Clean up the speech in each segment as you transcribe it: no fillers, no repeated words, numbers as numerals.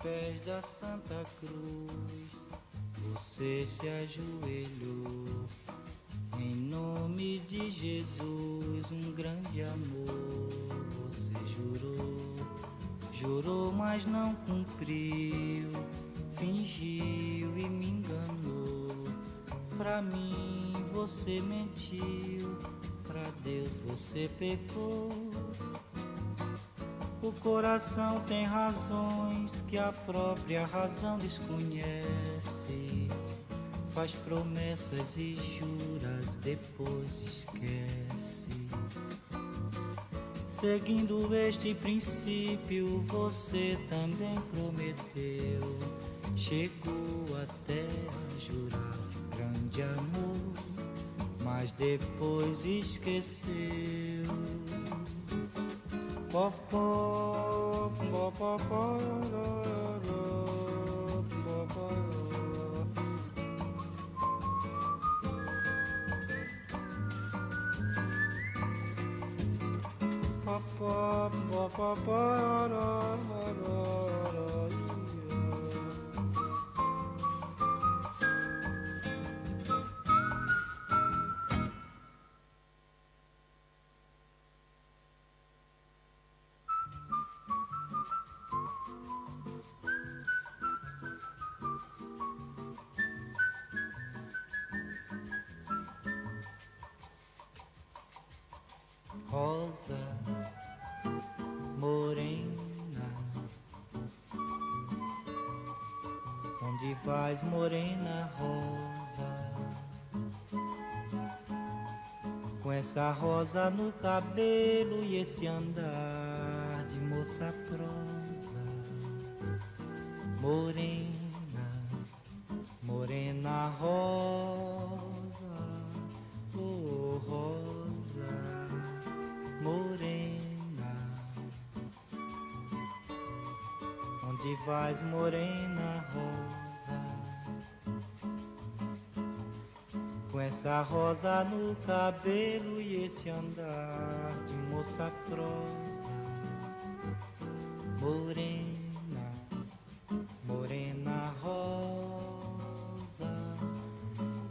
pés da Santa Cruz, você se ajoelhou. Em nome de Jesus, um grande amor você jurou, mas não cumpriu, fingiu e me enganou. Pra mim você mentiu, pra Deus você pecou. O coração tem razões que a própria razão desconhece. Faz promessas e juras, depois esquece. Seguindo este princípio, você também prometeu. Chegou até a jurar grande amor, mas depois esqueceu. Popó, popó, rosa morena, onde vais, morena rosa? Com essa rosa no cabelo e esse andar de moça prosa. Morena, morena rosa, oh rosa morena, onde vais, morena rosa? Com essa rosa no cabelo e esse andar de moça prosa. Morena, morena rosa,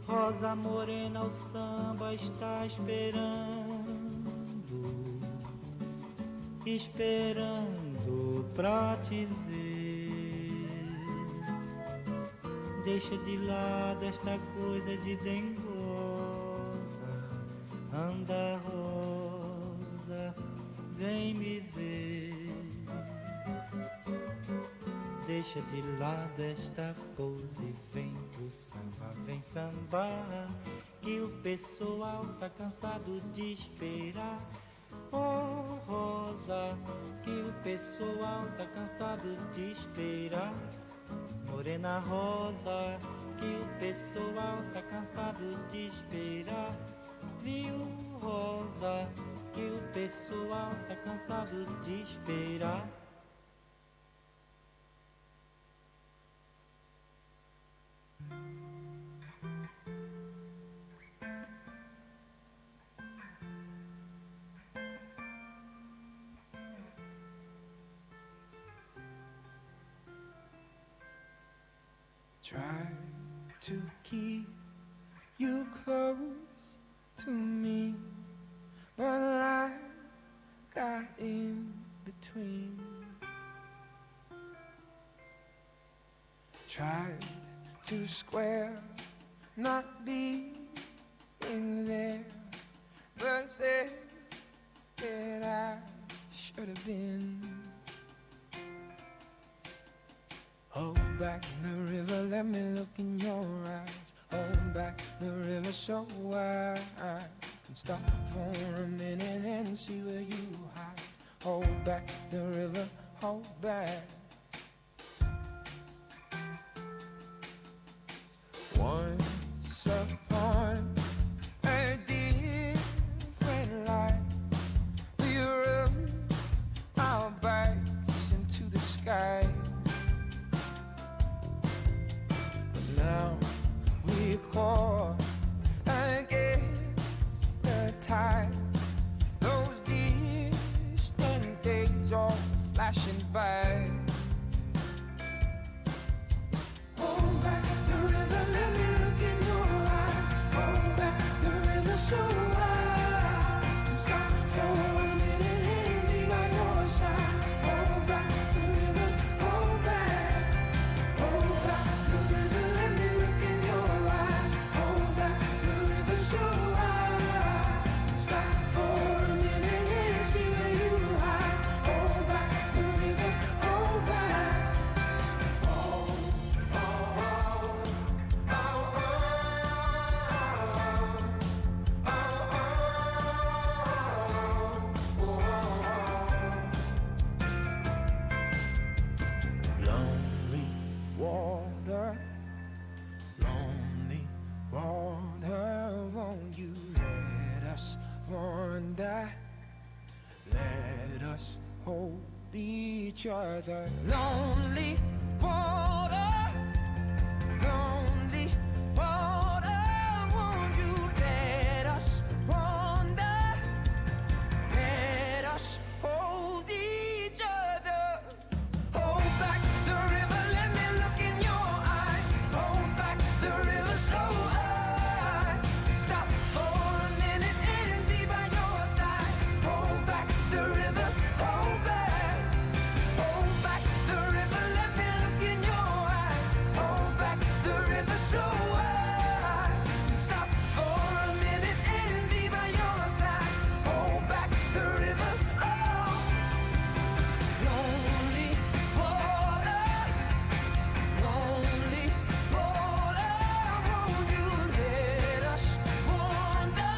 rosa morena, o samba está esperando pra te ver. Deixa de lado esta coisa de dengosa. Anda rosa, vem me ver. Deixa de lado esta pose e vem pro samba, vem sambar, que o pessoal tá cansado de esperar. Oh rosa, que o pessoal tá cansado de esperar. Morena rosa, que o pessoal tá cansado de esperar. Viu rosa, que o pessoal tá cansado de esperar. Try to keep you close to me, but life got in between. Tried to square not being there, but said that I should have been. Hold back the river, let me look in your eyes. Hold back the river so I can stop for a minute and see where you hide. Hold back the river, hold back. Once upon a different life, we rode our bikes into the sky. Now we caught against the tide. Those distant days all flashing by. I. Let us hold each other. Lonely water, lonely water, won't you let us wander? Let us hold each other. Hold back the river, let me look in your eyes. Hold back the river so high. Stop for a minute and be by your side. Hold back the river, hold back. Hold back the river, let me look in your eyes. Hold back the river so high. Stop for a minute and be by your side. Hold back the river, oh. Lonely water, lonely water, won't you let us wander?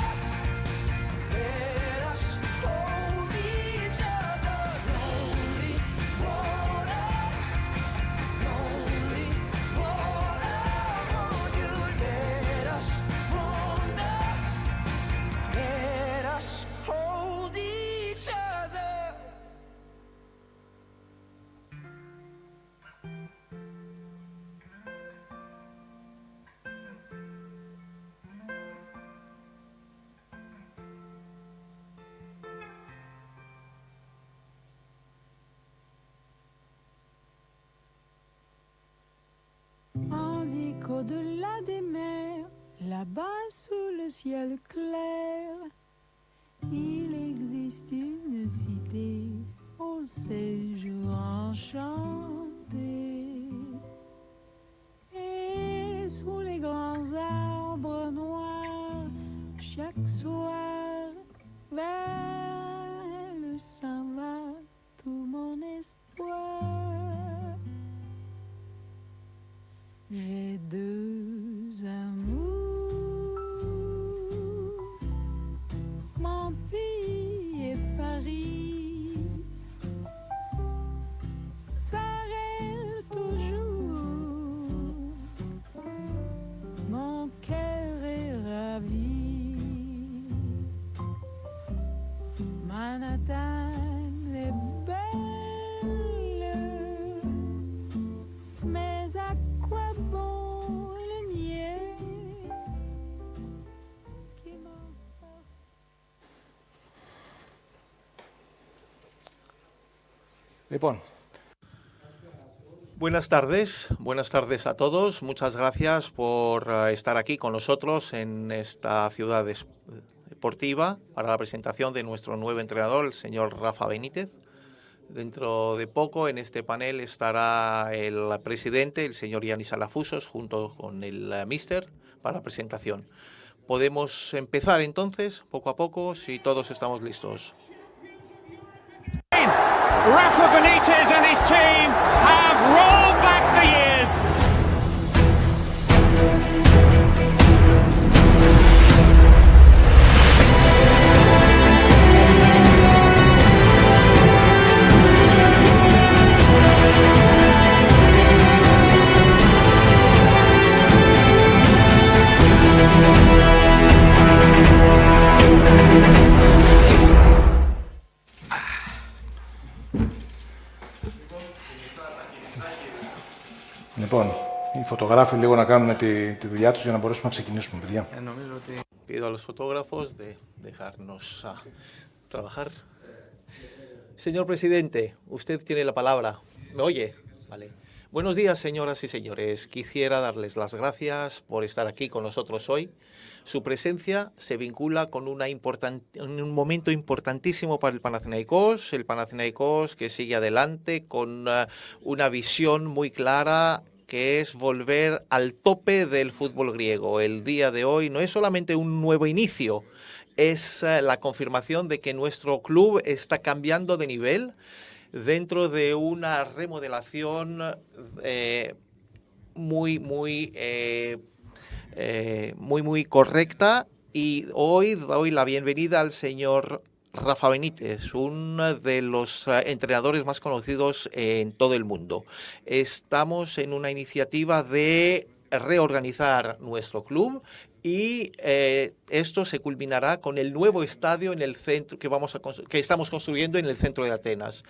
Let us hold each other. Lonely water, lonely water, won't you let us wander? Let us hold each other. On dit qu'au-delà des mers, là-bas sous le ciel clair, il existe une cité au séjour enchanté. Et sous les grands arbres noirs, chaque soir, vers elle s'en va tout mon espoir. J'ai deux amours, mon pays et Paris, par elle toujours, mon cœur est ravi. Manhattan est belle, mais à quoi bon le nier? Ce qui m'en sort. Buenas tardes a todos. Muchas gracias por estar aquí con nosotros en esta ciudad deportiva para la presentación de nuestro nuevo entrenador, el señor Rafa Benitez. Dentro de poco en este panel estará el presidente, el señor Yanis Alafusos, junto con el míster para la presentación. Podemos empezar entonces, poco a poco, si todos estamos listos. Rafa Benitez and his team have rolled back the years. Λοιπόν, οι φωτογράφοι λίγο να κάνουν τη δουλειά τους για να μπορέσουμε να ξεκινήσουμε, παιδιά. Pido a los fotógrafos de dejarnos trabajar. Señor presidente, usted tiene la palabra. ¿Me oye? Vale. Buenos días, señoras y señores. Quisiera darles las gracias por estar aquí con nosotros hoy. Su presencia se vincula con un momento importantísimo para el Panathinaikos que sigue adelante con una visión muy clara, que es volver al tope del fútbol griego. El día de hoy no es solamente un nuevo inicio, es la confirmación de que nuestro club está cambiando de nivel dentro de una remodelación muy correcta, y hoy doy la bienvenida al señor Rafa Benitez, uno de los entrenadores más conocidos en todo el mundo. Estamos en una iniciativa de reorganizar nuestro club y esto se culminará con el nuevo estadio en el centro que estamos construyendo en el centro de Atenas.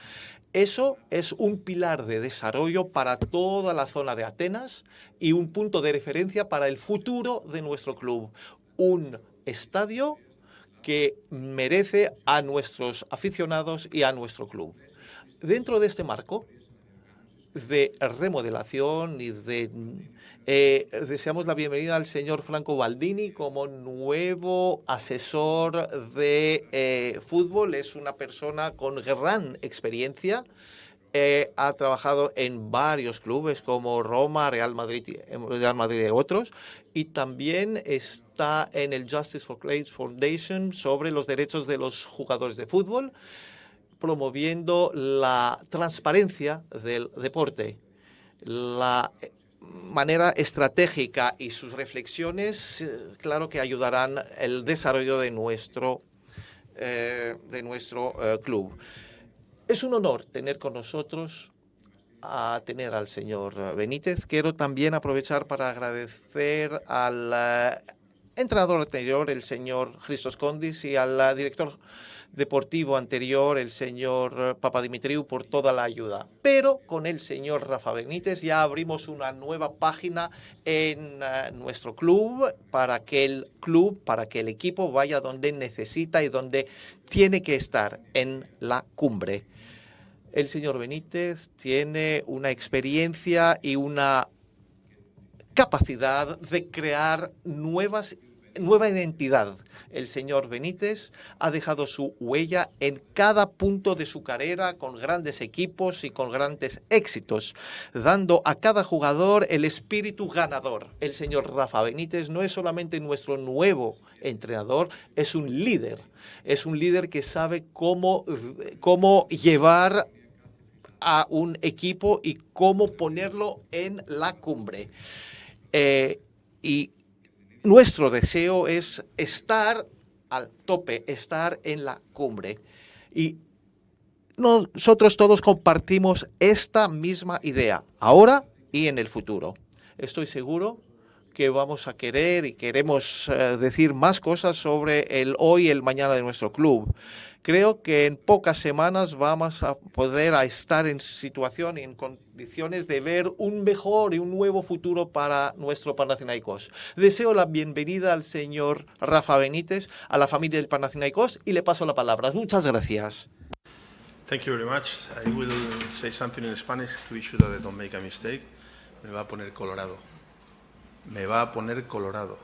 Eso es un pilar de desarrollo para toda la zona de Atenas y un punto de referencia para el futuro de nuestro club. Un estadio que merece a nuestros aficionados y a nuestro club. Dentro de este marco de remodelación y deseamos la bienvenida al señor Franco Baldini como nuevo asesor de fútbol. Es una persona con gran experiencia. Ha trabajado en varios clubes como Roma, Real Madrid y otros, y también está en el Justice for Players Foundation sobre los derechos de los jugadores de fútbol, promoviendo la transparencia del deporte. La manera estratégica y sus reflexiones, claro que ayudarán el desarrollo de nuestro club. Es un honor tener con nosotros tener al señor Benítez. Quiero también aprovechar para agradecer al entrenador anterior, el señor Christos Kondis, y al director deportivo anterior, el señor Papadimitriou, por toda la ayuda. Pero con el señor Rafa Benítez ya abrimos una nueva página en nuestro club para que el equipo vaya donde necesita y donde tiene que estar, en la cumbre. El señor Benítez tiene una experiencia y una capacidad de crear nueva identidad. El señor Benítez ha dejado su huella en cada punto de su carrera con grandes equipos y con grandes éxitos, dando a cada jugador el espíritu ganador. El señor Rafa Benítez no es solamente nuestro nuevo entrenador, es un líder. Es un líder que sabe cómo llevar a un equipo y cómo ponerlo en la cumbre. Y nuestro deseo es estar al tope, estar en la cumbre. Y nosotros todos compartimos esta misma idea, ahora y en el futuro. Estoy seguro que vamos a querer y queremos decir más cosas sobre el hoy y el mañana de nuestro club. Creo que en pocas semanas vamos a poder estar en situación y en condiciones de ver un mejor y un nuevo futuro para nuestro Panathinaikos. Deseo la bienvenida al señor Rafa Benítez, a la familia del Panathinaikos, y le paso la palabra. Muchas gracias. Thank you very much. I will say something in Spanish to be sure that I don't make a mistake. Me va a poner colorado. Me va a poner colorado.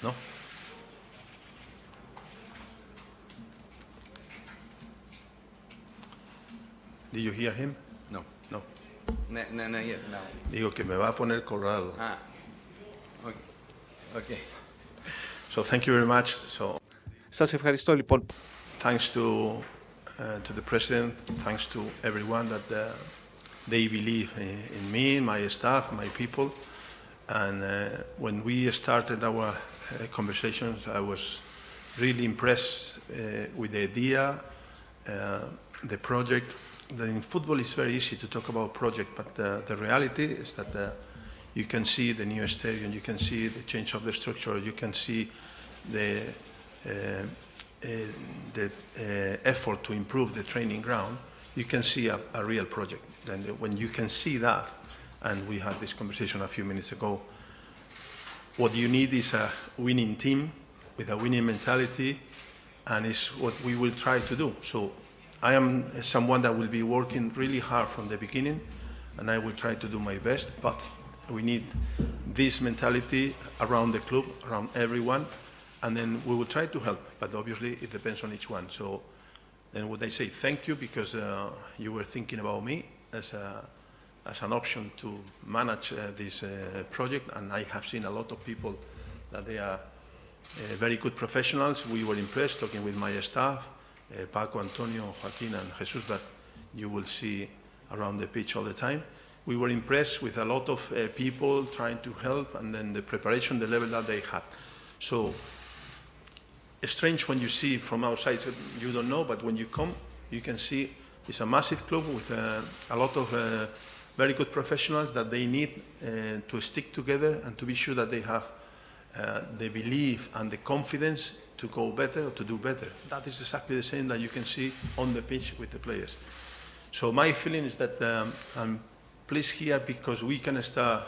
No. Did you hear him? No. No. No, yet, no. Digo que me va a poner colorado. Okay. So thank you very much. So thanks to the president, thanks to everyone that they believe in me, my staff, my people. And when we started our conversations, I was really impressed with the idea, the project. In football, it's very easy to talk about project, but the reality is that you can see the new stadium, you can see the change of the structure, you can see the effort to improve the training ground. You can see a real project. And when you can see that, and we had this conversation a few minutes ago, what you need is a winning team with a winning mentality, and it's what we will try to do. So I am someone that will be working really hard from the beginning, and I will try to do my best, but we need this mentality around the club, around everyone, and then we will try to help, but obviously it depends on each one. So then would I say thank you because you were thinking about me as an option to manage this project, and I have seen a lot of people that they are very good professionals. We were impressed talking with my staff, Paco, Antonio, Joaquin, and Jesus, that you will see around the pitch all the time. We were impressed with a lot of people trying to help, and then the preparation, the level that they had. So it's strange when you see from outside, you don't know, but when you come, you can see It's a massive club with a lot of very good professionals that they need to stick together and to be sure that they have the belief and the confidence to go better or to do better. That is exactly the same that you can see on the pitch with the players. So my feeling is that I'm pleased here because we can start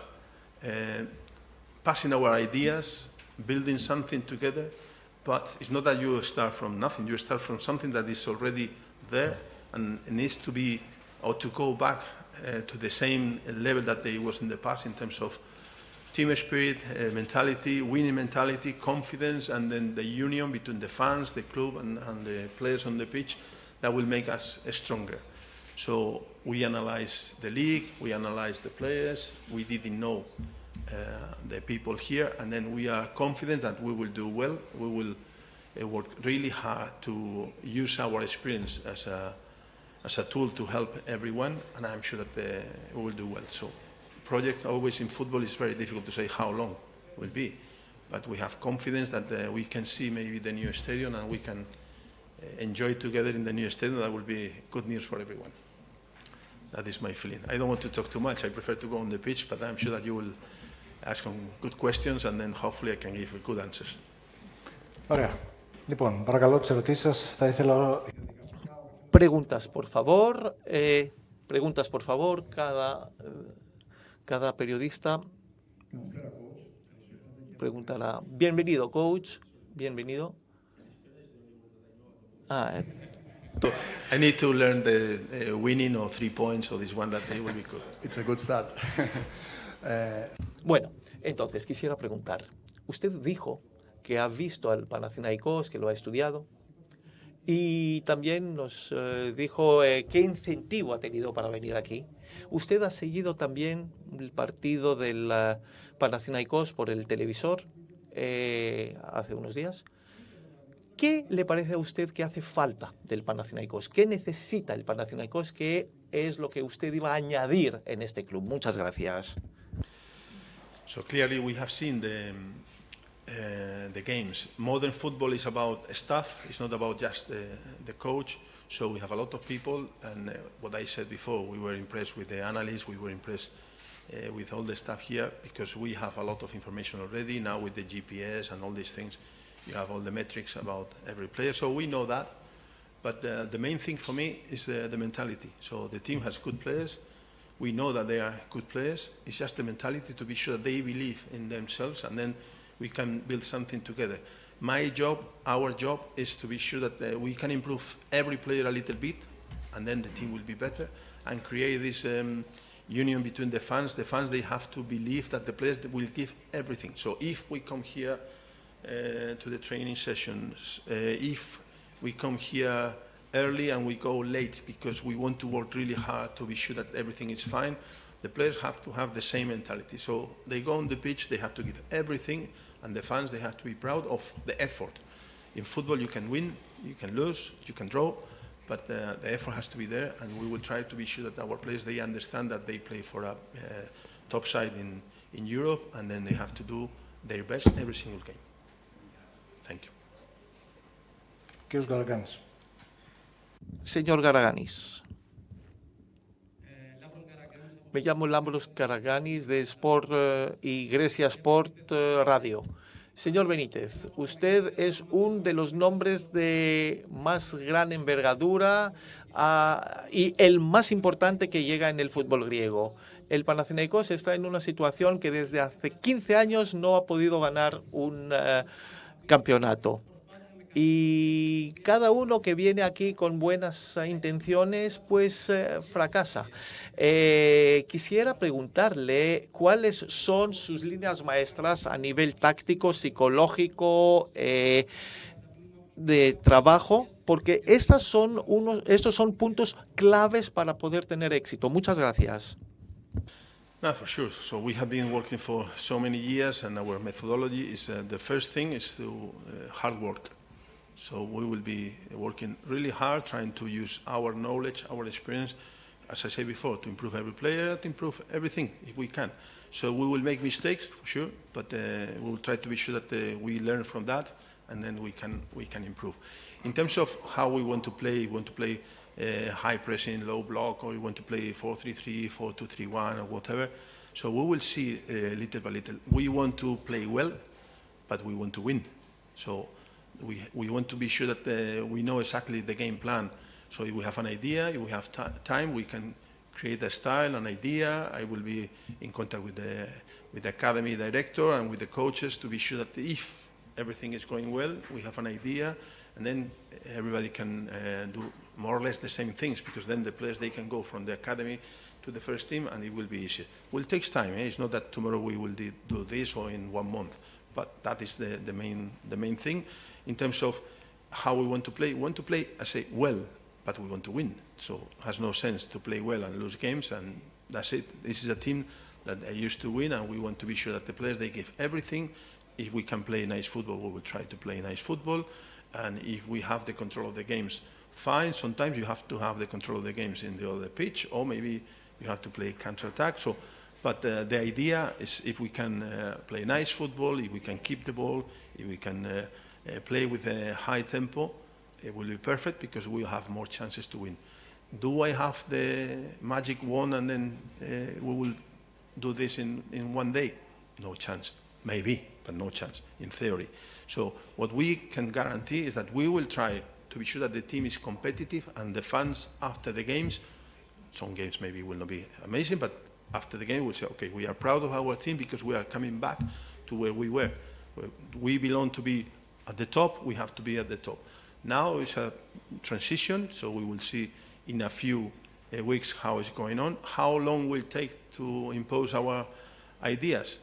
passing our ideas, building something together, but it's not that you start from nothing, you start from something that is already there and it needs to be, or to go back to the same level that it was in the past in terms of team spirit, mentality, winning mentality, confidence, and then the union between the fans, the club, and the players on the pitch that will make us stronger. So we analyze the league, we analyze the players, we didn't know the people here, and then we are confident that we will do well. We will work really hard to use our experience as a tool to help everyone, and I'm sure that we will do well. So project always in football is very difficult to say how long it will be, but we have confidence that we can see maybe the new stadium and we can enjoy together in the new stadium. That will be good news for everyone. That is my feeling. I don't want to talk too much. I prefer to go on the pitch, but I'm sure that you will ask some good questions and then hopefully I can give good answers. Ωραία. Λοιπόν, παρακαλώ τις ερωτήσεις σας. Θα ήθελα... Preguntas, por favor. Cada periodista preguntará. Bienvenido, coach. Bienvenido. I need to learn the winning or 3 points or this one that will be good. It's a good start. Bueno, entonces quisiera preguntar. Usted dijo que ha visto al Panathinaikos, que lo ha estudiado, y también nos dijo qué incentivo ha tenido para venir aquí. Usted ha seguido también el partido del Panathinaikos por el televisor hace unos días. ¿Qué le parece a usted que hace falta del Panathinaikos? ¿Qué necesita el Panathinaikos? ¿Qué es lo que usted iba a añadir en este club? Muchas gracias. So clearly we have seen the games. Modern football is about staff, it's not about just the coach. So we have a lot of people, and what I said before, we were impressed with the analysts, we were impressed with all the staff here, because we have a lot of information already. Now with the GPS and all these things, you have all the metrics about every player, so we know that. But the main thing for me is the mentality. So the team has good players, we know that they are good players, it's just the mentality to be sure they believe in themselves, and then we can build something together. My job, our job, is to be sure that we can improve every player a little bit, and then the team will be better, and create this union between the fans. The fans, they have to believe that the players will give everything. So if we come here to the training sessions, if we come here early and we go late because we want to work really hard to be sure that everything is fine, the players have to have the same mentality. So they go on the pitch, they have to give everything, and the fans, they have to be proud of the effort. In football, you can win, you can lose, you can draw, but the effort has to be there, and we will try to be sure that our players, they understand that they play for a top side in Europe, and then they have to do their best every single game. Thank you. Κύριος Γαραγάνης. Señor Garaganis. Me llamo Lambros Garaganis de Sport y Grecia Sport Radio. Señor Benítez, usted es uno de los nombres de más gran envergadura y el más importante que llega en el fútbol griego. El Panathinaikos está en una situación que desde hace 15 años no ha podido ganar un campeonato. Y cada uno que viene aquí con buenas intenciones, pues fracasa. Quisiera preguntarle cuáles son sus líneas maestras a nivel táctico, psicológico, de trabajo, porque estos son puntos claves para poder tener éxito. Muchas gracias. No, for sure. So we have been working for so many years, and our methodology is the first thing is to hard work. So we will be working really hard, trying to use our knowledge, our experience, as I said before, to improve every player, to improve everything if we can. So we will make mistakes, for sure, but we will try to be sure that we learn from that, and then we can improve. In terms of how we want to play high pressing, low block, or you want to play 4-3-3, 4-2-3-1, or whatever. So we will see little by little. We want to play well, but we want to win. So we want to be sure that we know exactly the game plan. So if we have an idea, if we have time, we can create a style, an idea. I will be in contact with the academy director and with the coaches to be sure that if everything is going well, we have an idea, and then everybody can do more or less the same things, because then the players, they can go from the academy to the first team, and it will be easier. Well, it takes time. It's not that tomorrow we will do this or in 1 month, but that is the main thing. In terms of how we want to play, I say, well, but we want to win. So it has no sense to play well and lose games, and that's it. This is a team that I used to win, and we want to be sure that the players, they give everything. If we can play nice football, we will try to play nice football. And if we have the control of the games, fine. Sometimes you have to have the control of the games in the other pitch, or maybe you have to play counter-attack. So, but the idea is, if we can play nice football, if we can keep the ball, if we can play with a high tempo, it will be perfect, because we will have more chances to win. Do I have the magic wand and then we will do this in 1 day? No chance. Maybe, but no chance, in theory. So what we can guarantee is that we will try to be sure that the team is competitive, and the fans after the games, some games maybe will not be amazing, but after the game we'll say, okay, we are proud of our team because we are coming back to where we were. We belong to be at the top, we have to be at the top. Now it's a transition, so we will see in a few weeks how it's going on. How long will it take to impose our ideas?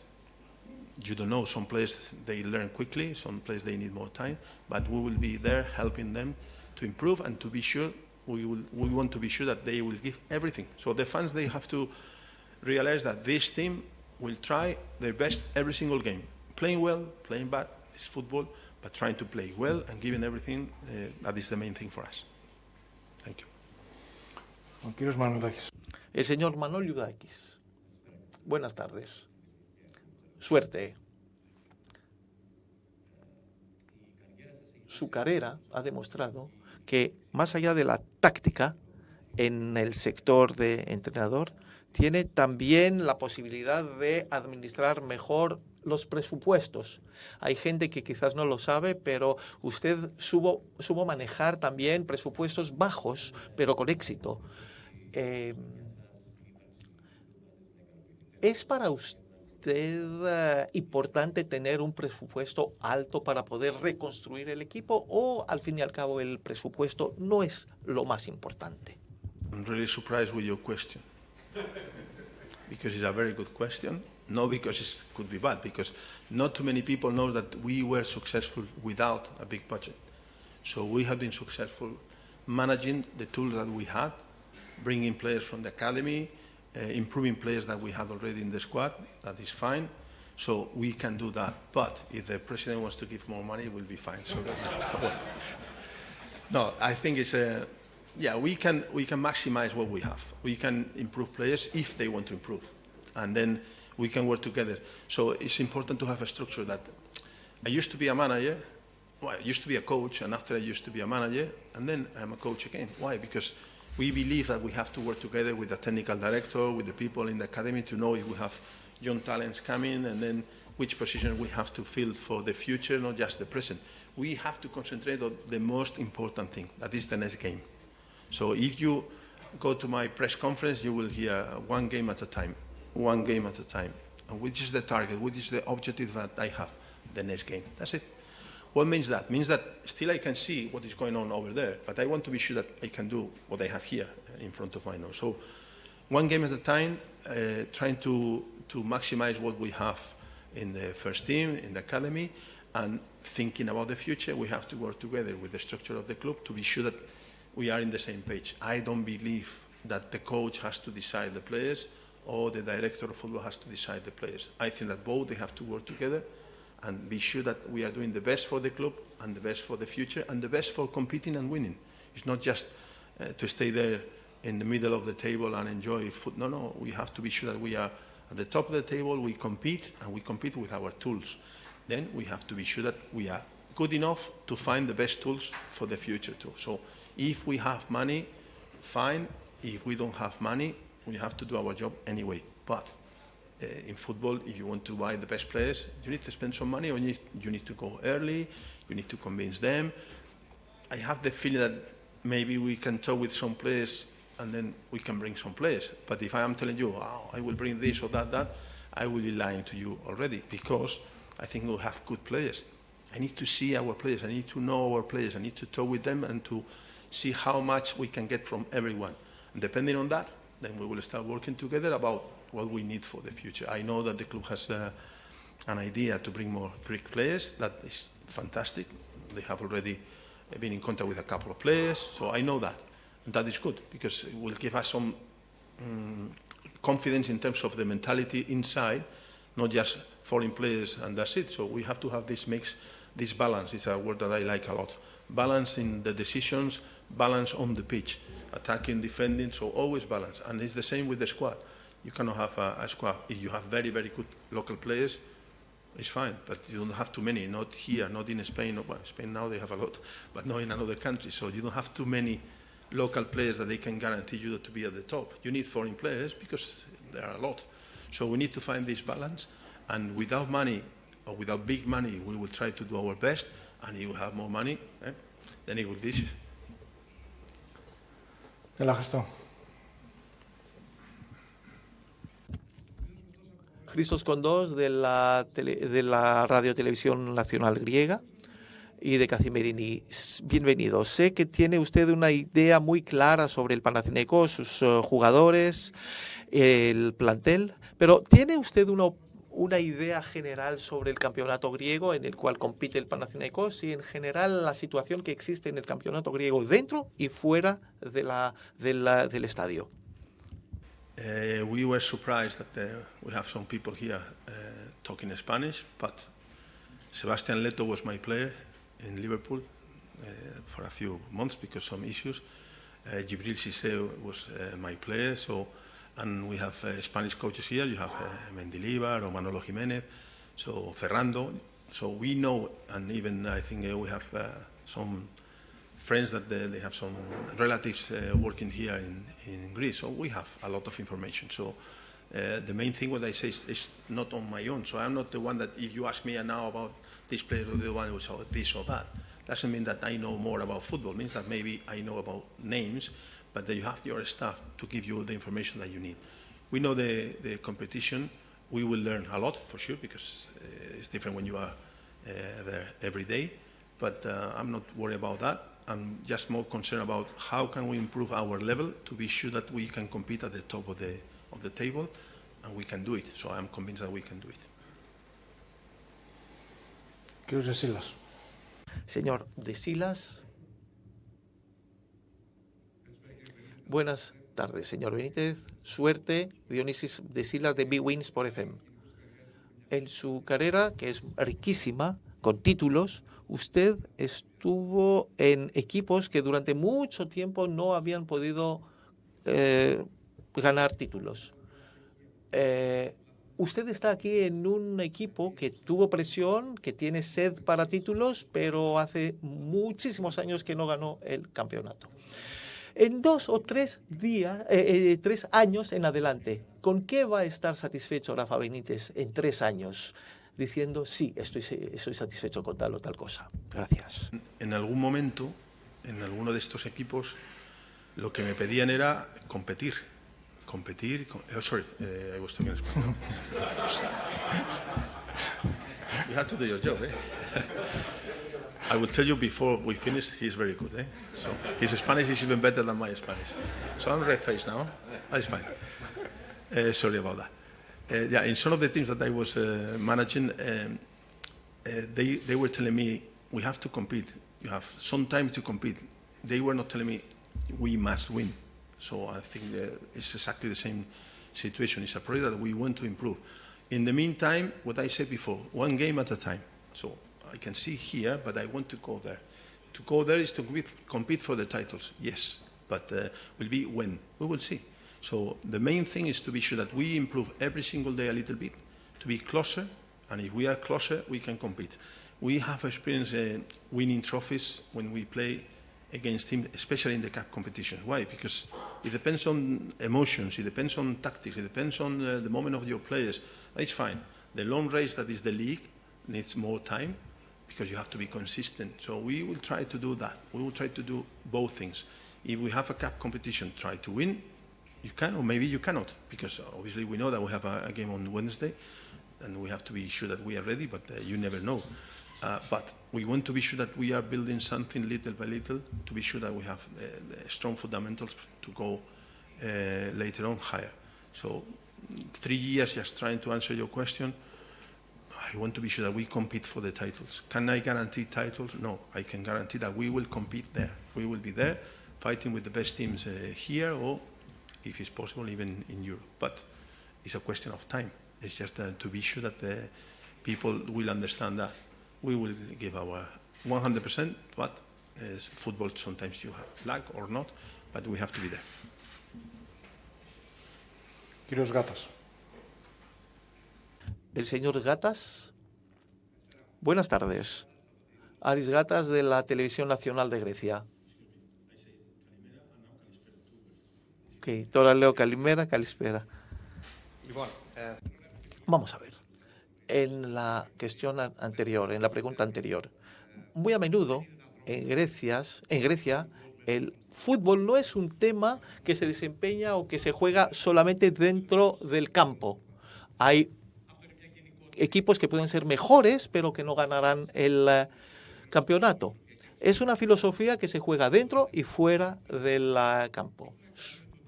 You don't know. Some players, they learn quickly, some players, they need more time, but we will be there helping them to improve, and to be sure, we want to be sure that they will give everything. So the fans, they have to realize that this team will try their best every single game. Playing well, playing bad, it's football, but trying to play well and giving everything, that is the main thing for us. Thank you. El señor Manoliudakis. Buenas tardes. Suerte. Su carrera ha demostrado que, más allá de la táctica en el sector de entrenador, tiene también la posibilidad de administrar mejor los presupuestos. Hay gente que quizás no lo sabe, pero usted supo manejar también presupuestos bajos, pero con éxito. ¿Es para usted importante tener un presupuesto alto para poder reconstruir el equipo, o al fin y al cabo el presupuesto no es lo más importante? I'm really surprised with your question, because it's a very good question. No, because it could be bad, because not too many people know that we were successful without a big budget. So we have been successful managing the tools that we had, bringing players from the academy, improving players that we had already in the squad. That is fine. So we can do that. But if the president wants to give more money, it will be fine. So no, I think it's we can maximize what we have. We can improve players if they want to improve, and then we can work together. So it's important to have a structure that I used to be a manager, well, I used to be a coach, and after I used to be a manager, and then I'm a coach again. Why? Because we believe that we have to work together with the technical director, with the people in the academy, to know if we have young talents coming, and then which position we have to fill for the future, not just the present. We have to concentrate on the most important thing, that is the next game. So if you go to my press conference, you will hear one game at a time. One game at a time. And which is the target? Which is the objective that I have? The next game. That's it. What means that? It means that still I can see what is going on over there, but I want to be sure that I can do what I have here in front of my nose. So one game at a time, trying to maximize what we have in the first team, in the academy, and thinking about the future. We have to work together with the structure of the club to be sure that we are in the same page. I don't believe that the coach has to decide the players, or the director of football has to decide the players. I think that both, they have to work together and be sure that we are doing the best for the club and the best for the future and the best for competing and winning. It's not just to stay there in the middle of the table and enjoy football. No, we have to be sure that we are at the top of the table, we compete, and we compete with our tools. Then we have to be sure that we are good enough to find the best tools for the future too. So if we have money, fine. If we don't have money, we have to do our job anyway. But in football, if you want to buy the best players, you need to spend some money, or you need to go early, you need to convince them. I have the feeling that maybe we can talk with some players and then we can bring some players. But if I am telling you, oh, I will bring this or that, I will be lying to you already, because I think we'll have good players. I need to see our players, I need to know our players, I need to talk with them and to see how much we can get from everyone. And depending on that, then we will start working together about what we need for the future. I know that the club has an idea to bring more Greek players. That is fantastic. They have already been in contact with a couple of players, so I know that. And that is good, because it will give us some confidence in terms of the mentality inside, not just foreign players and that's it. So we have to have this mix, this balance. It's a word that I like a lot. Balance in the decisions, balance on the pitch, attacking, defending, so always balance. And it's the same with the squad. You cannot have a squad. If you have very, very good local players, it's fine, but you don't have too many, not here, not in Spain. Well, Spain now they have a lot, but not in another country. So you don't have too many local players that they can guarantee you to be at the top. You need foreign players because there are a lot. So we need to find this balance, and without money, or without big money, we will try to do our best, and if we have more money, then it will be easy. Christos Condos de la Radio Televisión Nacional Griega y de Cacimerini. Bienvenido. Sé que tiene usted una idea muy clara sobre el Panathinaikos, sus jugadores, el plantel, pero ¿tiene usted una idea general sobre el campeonato griego en el cual compite el Panathinaikos y en general la situación que existe en el campeonato griego dentro y fuera del estadio? We were surprised that we have some people here talking Spanish, but Sebastian Leto was my player in Liverpool for a few months because of some issues. Gibril Cissé was my player, and we have Spanish coaches here. You have Mendilibar or Manolo Jiménez, so Ferrando. So we know, and even I think we have some friends that they have some relatives working here in Greece, so we have a lot of information. So the main thing what I say is not on my own. So I'm not the one that if you ask me now about this player or the one who saw this or that, doesn't mean that I know more about football. It means that maybe I know about names, but that you have your staff to give you the information that you need. We know the competition. We will learn a lot for sure, because it's different when you are there every day. But I'm not worried about that. I'm just more concerned about how can we improve our level to be sure that we can compete at the top of the table, and we can do it. So I'm convinced that we can do it. Señor De Silas. Buenas tardes, señor Benítez. Suerte, Dionisio De Silas de B-Wins por FM. En su carrera, que es riquísima, con títulos, usted estuvo en equipos que durante mucho tiempo no habían podido ganar títulos. Usted está aquí en un equipo que tuvo presión, que tiene sed para títulos, pero hace muchísimos años que no ganó el campeonato. En 2 o 3 años en adelante, ¿con qué va a estar satisfecho Rafa Benítez en 3 años? Diciendo, sí, estoy satisfecho con tal o tal cosa. Gracias. En algún momento, en alguno de estos equipos, lo que me pedían era competir. Sorry, I was talking Spanish. You have to do your job, eh? I will tell you before we finish, he's very good, eh? So his Spanish is even better than my Spanish. So I'm red-faced now. That's fine. Sorry about that. Yeah, in some of the teams that I was managing, they were telling me, we have to compete. You have some time to compete. They were not telling me, we must win. So I think it's exactly the same situation. It's a project that we want to improve. In the meantime, what I said before, one game at a time. So I can see here, but I want to go there. To go there is to compete for the titles, yes. But will be when? We will see. So the main thing is to be sure that we improve every single day a little bit, to be closer, and if we are closer, we can compete. We have experience winning trophies when we play against teams, especially in the cup competition. Why? Because it depends on emotions, it depends on tactics, it depends on the moment of your players. It's fine. The long race that is the league needs more time because you have to be consistent. So we will try to do that. We will try to do both things. If we have a cup competition, try to win. You can, or maybe you cannot, because obviously we know that we have a game on Wednesday, and we have to be sure that we are ready, but you never know. But we want to be sure that we are building something little by little to be sure that we have the strong fundamentals to go later on higher. So 3 years just trying to answer your question. I want to be sure that we compete for the titles. Can I guarantee titles? No, I can guarantee that we will compete there. We will be there fighting with the best teams here, or if it's possible even in Europe. But it's a question of time. It's just to be sure that people will understand that. We will give our 100%, but as football, sometimes you have luck or not, but we have to be there. Κύριος Γάτας. El señor Gatas. Buenas tardes. Aris Gatas de la Televisión Nacional de Grecia. Ok, τώρα λέω καλημέρα, καλησπέρα. Vamos a ver. En la cuestión anterior, en la pregunta anterior, muy a menudo en Grecia, el fútbol no es un tema que se desempeña o que se juega solamente dentro del campo. Hay equipos que pueden ser mejores, pero que no ganarán el campeonato. Es una filosofía que se juega dentro y fuera del campo.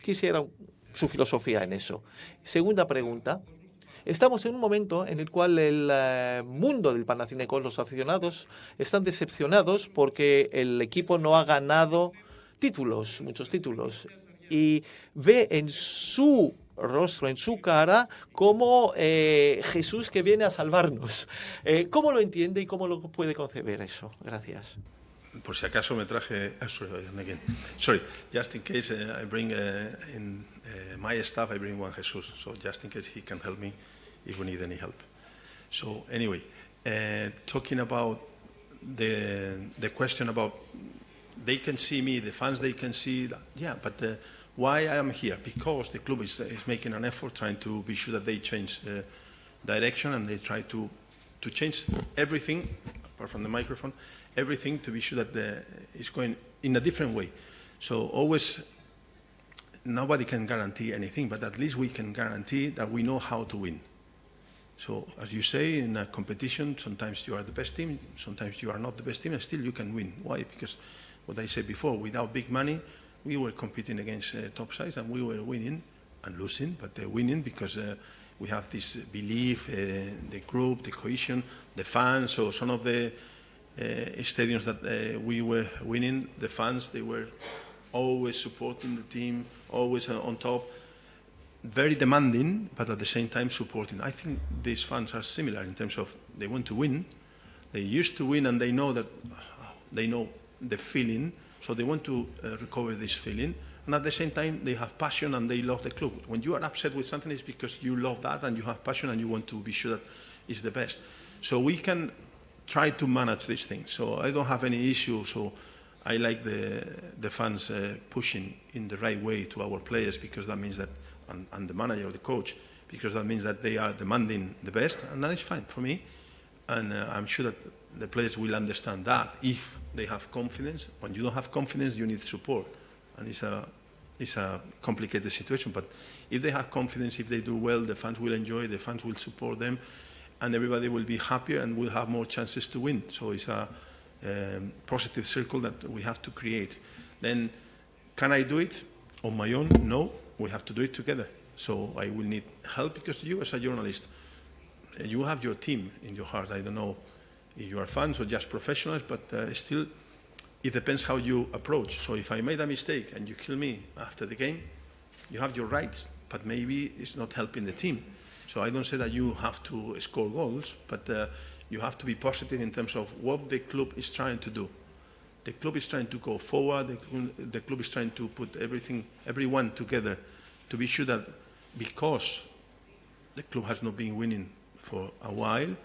Quisiera su filosofía en eso. Segunda pregunta. Estamos en un momento en el cual el mundo del Panathinaikos, los aficionados, están decepcionados porque el equipo no ha ganado títulos, muchos títulos, y ve en su rostro, en su cara, como Jesús que viene a salvarnos. ¿Cómo lo entiende y cómo lo puede conceber eso? Gracias. Por si acaso me traje... Sorry, just in case I bring in my staff, I bring one Jesus. So just in case he can help me if we need any help. So anyway, talking about the question about they can see me, the fans, they can see that. Yeah, but why I am here? Because the club is making an effort trying to be sure that they change direction, and they try to change everything, apart from the microphone, everything to be sure that it's going in a different way. So always, nobody can guarantee anything, but at least we can guarantee that we know how to win. So as you say, in a competition, sometimes you are the best team, sometimes you are not the best team, and still you can win. Why? Because what I said before, without big money, we were competing against top sides, and we were winning and losing, but winning because we have this belief, the group, the cohesion, the fans. So some of the stadiums that we were winning, the fans, they were always supporting the team, always on top, very demanding, but at the same time supporting. I think these fans are similar in terms of they want to win, they used to win, and they know that they know the feeling, so they want to recover this feeling, and at the same time they have passion and they love the club. When you are upset with something, it's because you love that and you have passion and you want to be sure that it's the best. So we can try to manage these things. So I don't have any issue. So I like the fans pushing in the right way to our players, because that means that, and the manager or the coach, because that means that they are demanding the best, and that is fine for me. And I'm sure that the players will understand that if they have confidence. When you don't have confidence, you need support, and it's a complicated situation. But if they have confidence, if they do well, the fans will enjoy, the fans will support them, and everybody will be happier and will have more chances to win. So it's a positive circle that we have to create. Then, can I do it on my own? No, we have to do it together. So I will need help, because you as a journalist, you have your team in your heart. I don't know if you are fans or just professionals, but still, it depends how you approach. So if I made a mistake and you kill me after the game, you have your rights, but maybe it's not helping the team. So I don't say that you have to score goals, but you have to be positive in terms of what the club is trying to do. The club is trying to go forward. The club is trying to put everyone together to be sure that, because the club has not been winning for a while,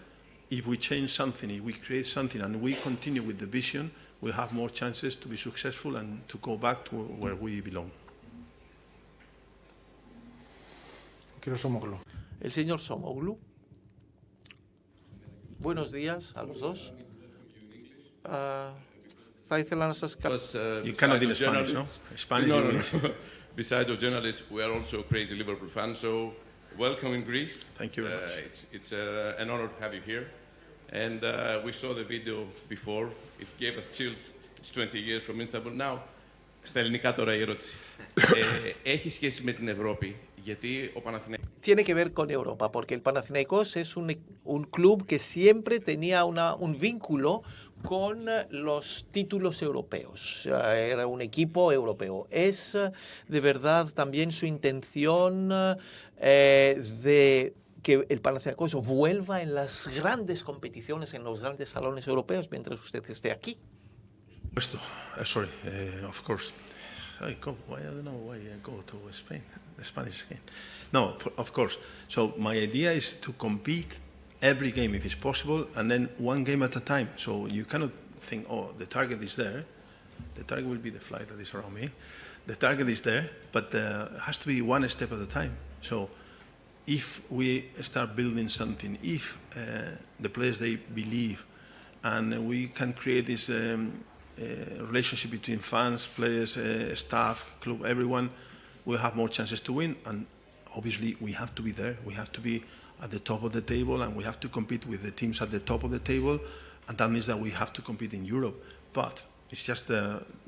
if we change something, if we create something, and we continue with the vision, we have more chances to be successful and to go back to where we belong. Κύριο Σόμογλου. El señor Somoglu. Buenos días a los dos. Θα ήθελα να σας You cannot do Spanish, no? Spanish. No, no, no. Besides of journalists, we are also crazy Liverpool fans. So welcome in Greece. Thank you very much. It's an honor to have you here. And we saw the video before. It gave us chills. It's 20 years from Istanbul. Now, στα ελληνικά τώρα η ερώτηση. Έχει σχέση με την Ευρώπη, γιατί ο Παναθηναϊκός... Tiene que ver con Europa, porque el Panathinaikos es un club que siempre tenía un vínculo con los títulos europeos. Era un equipo europeo. Es de verdad también su intención de que el Panathinaikos vuelva en las grandes competiciones, en los grandes salones europeos, mientras usted esté aquí. Sorry, of course. I don't know why I go to Spain, the Spanish game. No, of course. So my idea is to compete every game if it's possible, and then one game at a time. So you cannot think, oh, the target is there. The target will be the flight that is around me. The target is there, but it has to be one step at a time. So if we start building something, if the players, they believe, and we can create this relationship between fans, players, staff, club, everyone, we'll have more chances to win. And obviously we have to be there. We have to be at the top of the table, and we have to compete with the teams at the top of the table, and that means that we have to compete in Europe. But it's just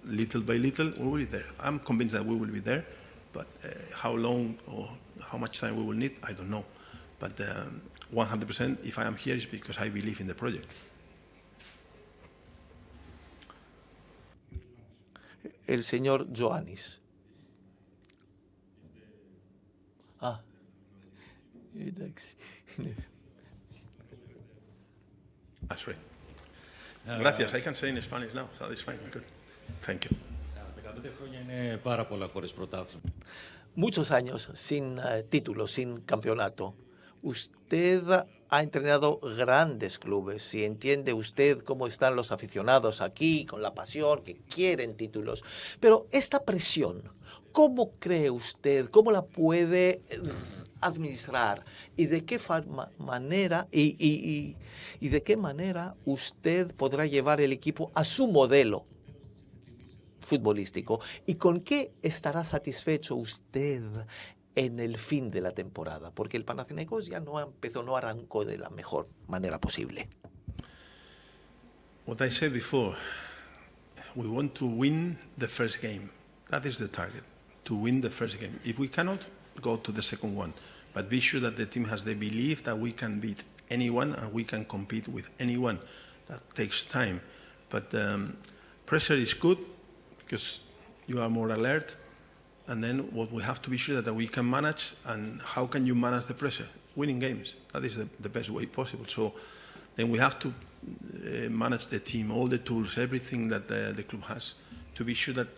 little by little we will be there. I'm convinced that we will be there, but how long or how much time we will need, I don't know. But 100%, if I am here, is because I believe in the project. El señor Ioannis. Εντάξει. That's right. Gracias. I can say in Spanish now. So that's fine. Good. Thank you. 15 χρόνια είναι πάρα πολλά χωρίς πρωτάθλημα. Muchos años sin título, sin campeonato. Usted ha entrenado grandes clubes y entiende usted cómo están los aficionados aquí, con la pasión, que quieren títulos. Pero esta presión, ¿cómo cree usted, cómo la puede administrar y de qué manera y de qué manera usted podrá llevar el equipo a su modelo futbolístico? ¿Y con qué estará satisfecho usted en el fin de la temporada? Porque el Panathinaikos ya no arrancó de la mejor manera posible. What I said before, we want to win the first game. That is the target, to win the first game. If we cannot, go to the second one. But be sure that the team has the belief that we can beat anyone and we can compete with anyone. That takes time. But pressure is good because you are more alert. And then what we have to be sure that we can manage, and how can you manage the pressure? Winning games. That is the best way possible. So then we have to manage the team, all the tools, everything that the club has, to be sure that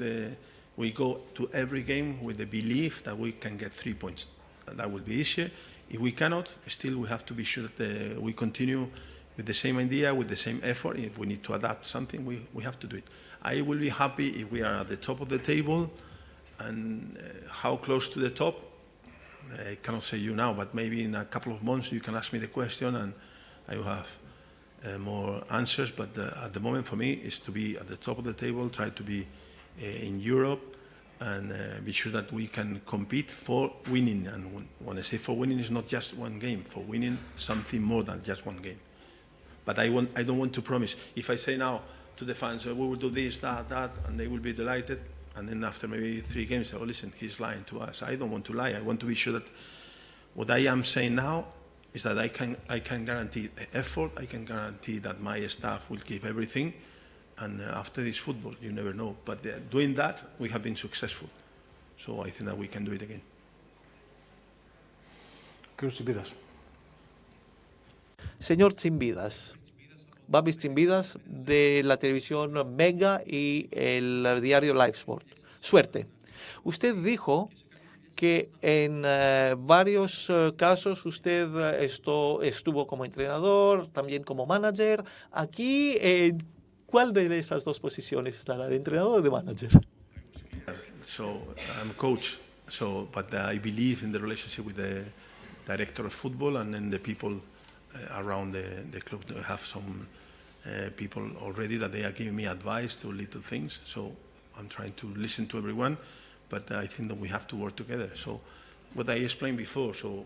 we go to every game with the belief that we can get 3 points. And that will be easier. If we cannot, still we have to be sure that we continue with the same idea, with the same effort. If we need to adapt something, we have to do it. I will be happy if we are at the top of the table. And how close to the top, I cannot say you now, but maybe in a couple of months you can ask me the question and I will have more answers. But at the moment for me is to be at the top of the table, try to be in Europe, and be sure that we can compete for winning. And when I say for winning, it's not just one game, for winning something more than just one game. But I don't want to promise. If I say now to the fans, we will do this, that, and they will be delighted, and then after maybe 3 games, oh, listen, he's lying to us. I don't want to lie. I want to be sure that what I am saying now is that I can guarantee the effort. I can guarantee that my staff will give everything. And after this football, you never know. But doing that, we have been successful. So I think that we can do it again. Señor Tsimbidas, Babis Tsimbidas, de la televisión Mega y el diario Live Sport. Suerte. Usted dijo que en varios casos usted estuvo como entrenador, también como manager. Aquí ¿Cuál de esas dos posiciones estará, de entrenador o de manager? So I'm a coach, but I believe in the relationship with the director of football and then the people around the club. I have some people already that they are giving me advice to little things, so I'm trying to listen to everyone, but I think that we have to work together. So what I explained before, so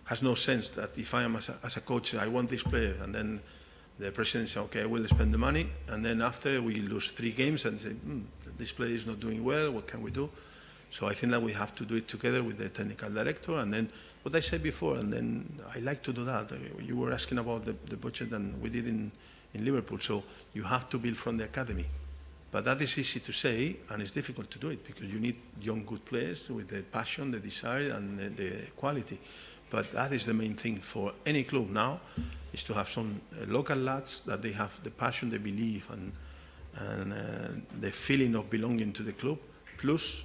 has no sense that if I am as a coach, I want this player, and then the president says, okay, I will spend the money, and then after we lose 3 games and say, this player is not doing well, what can we do? So I think that we have to do it together with the technical director, and then what I said before, and then I like to do that. You were asking about the budget, and we did in Liverpool, so you have to build from the academy. But that is easy to say, and it's difficult to do it, because you need young, good players with the passion, the desire, and the quality. But that is the main thing for any club now, is to have some local lads that they have the passion, the belief, and the feeling of belonging to the club, plus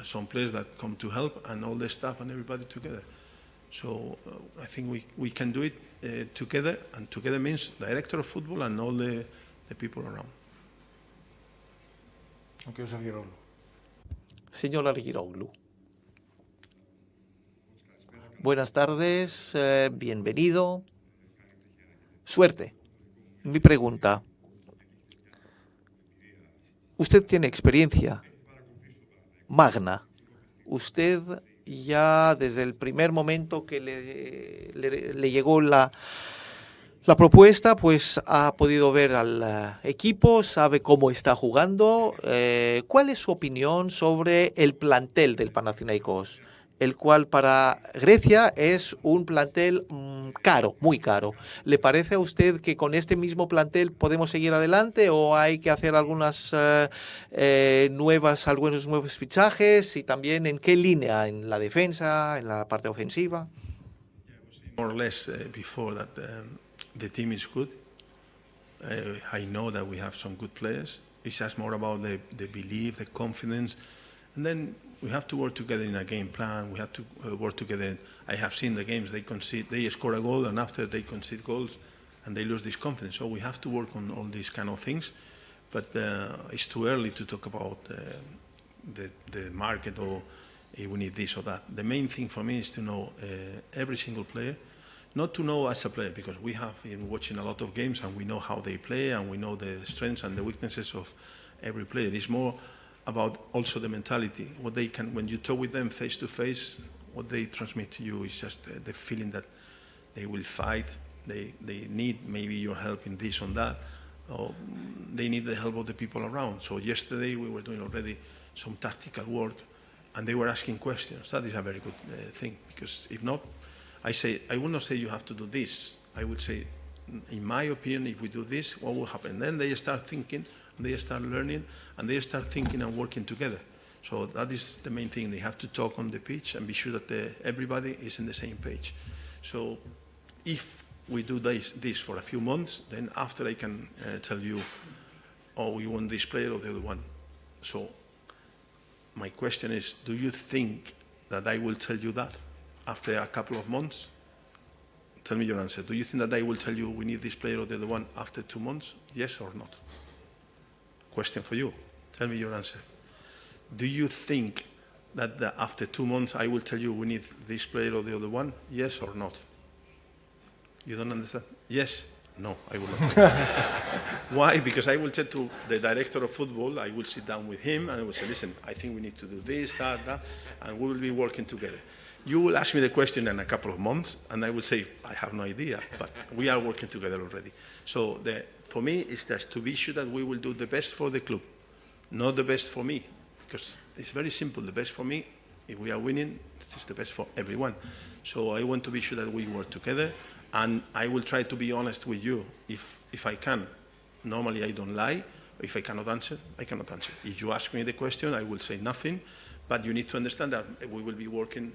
some players that come to help, and all the staff and everybody together. So I think we can do it together, and together means director of football and all the people around. Señor Argiroglou. Buenas tardes, bienvenido. Suerte. Mi pregunta. Usted tiene experiencia magna. Usted ya desde el primer momento que le llegó la propuesta, pues ha podido ver al equipo, sabe cómo está jugando. ¿Cuál es su opinión sobre el plantel del Panathinaikos? El cual para Grecia es un plantel caro, muy caro. ¿Le parece a usted que con este mismo plantel podemos seguir adelante o hay que hacer algunos nuevos fichajes? Y también en qué línea, en la defensa, en la parte ofensiva. More or less before that the team is good. I know that we have some good players. It's just more about the belief, the confidence, and then we have to work together in a game plan. We have to work together. I have seen the games they concede, they score a goal, and after they concede goals, and they lose this confidence. So we have to work on all these kind of things. But it's too early to talk about the market or we need this or that. The main thing for me is to know every single player, not to know as a player, because we have been watching a lot of games and we know how they play and we know the strengths and the weaknesses of every player. It's more about also the mentality, what they can, when you talk with them face to face, what they transmit to you is just the feeling that they will fight, they need maybe your help in this or that, or they need the help of the people around. So yesterday we were doing already some tactical work and they were asking questions. That is a very good thing, because if not, I will not say you have to do this. I would say, in my opinion, if we do this, what will happen? Then they start thinking, they start learning, and they start thinking and working together. So that is the main thing. They have to talk on the pitch and be sure that everybody is in the same page. So if we do this for a few months, then after I can tell you, oh, we want this player or the other one. So my question is, do you think that I will tell you that after a couple of months? Tell me your answer. Do you think that I will tell you we need this player or the other one after 2 months? Yes or not? Question for you. Tell me your answer. Do you think that after 2 months I will tell you we need this player or the other one? Yes or not? You don't understand? Yes? No, I will not tell you. Why? Because I will tell to the director of football, I will sit down with him and I will say, listen, I think we need to do this, that, and we will be working together. You will ask me the question in a couple of months and I will say, I have no idea, but we are working together already. So for me, it's just to be sure that we will do the best for the club, not the best for me, because it's very simple. The best for me, if we are winning, it's the best for everyone. So I want to be sure that we work together, and I will try to be honest with you if I can. Normally I don't lie. If I cannot answer, I cannot answer. If you ask me the question, I will say nothing, but you need to understand that we will be working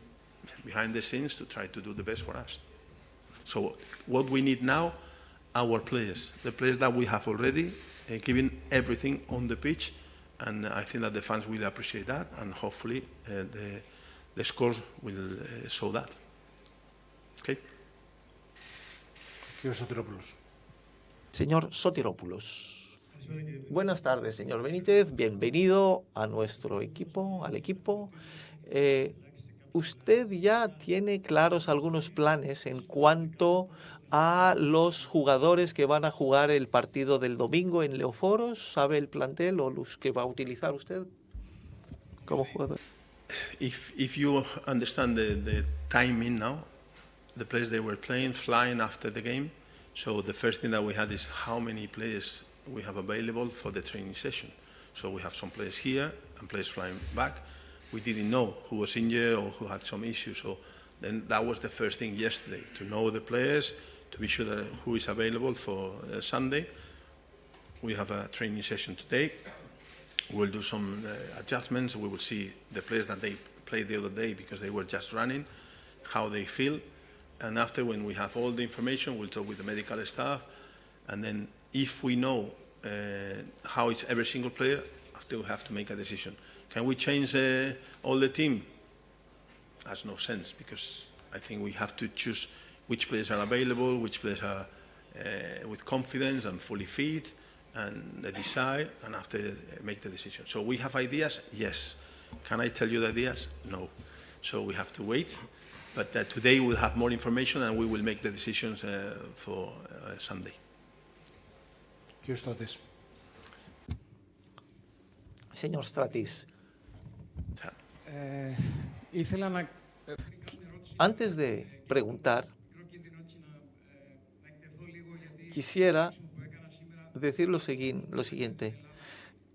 behind the scenes to try to do the best for us. So what we need now, our players, the players that we have already, giving everything on the pitch, and I think that the fans will appreciate that, and hopefully the scores will show that. Okay. Señor Sotiropoulos. Señor Sotiropoulos. Buenas tardes, señor Benítez. Bienvenido a nuestro equipo, al equipo. ¿Usted ya tiene claros algunos planes en cuanto a los jugadores que van a jugar el partido del domingo en Leoforos? ¿Sabe el plantel o los que va a utilizar usted como jugador? If you understand the timing now, the players they were playing, flying after the game. So the first thing that we had is how many players we have available for the training session. So we have some players here and players flying back. We didn't know who was injured or who had some issues. So then that was the first thing yesterday, to know the players, to be sure that who is available for Sunday. We have a training session today. We'll do some adjustments. We will see the players that they played the other day because they were just running, how they feel. And after, when we have all the information, we'll talk with the medical staff. And then if we know how it's every single player, after we have to make a decision. Can we change all the team? Has no sense, because I think we have to choose which players are available, which players are with confidence and fully fit, and the desire, and after make the decision. So we have ideas, yes. Can I tell you the ideas? No. So we have to wait. But today we'll have more information and we will make the decisions for Sunday. Señor Stratis. Antes de preguntar, quisiera decir lo siguiente.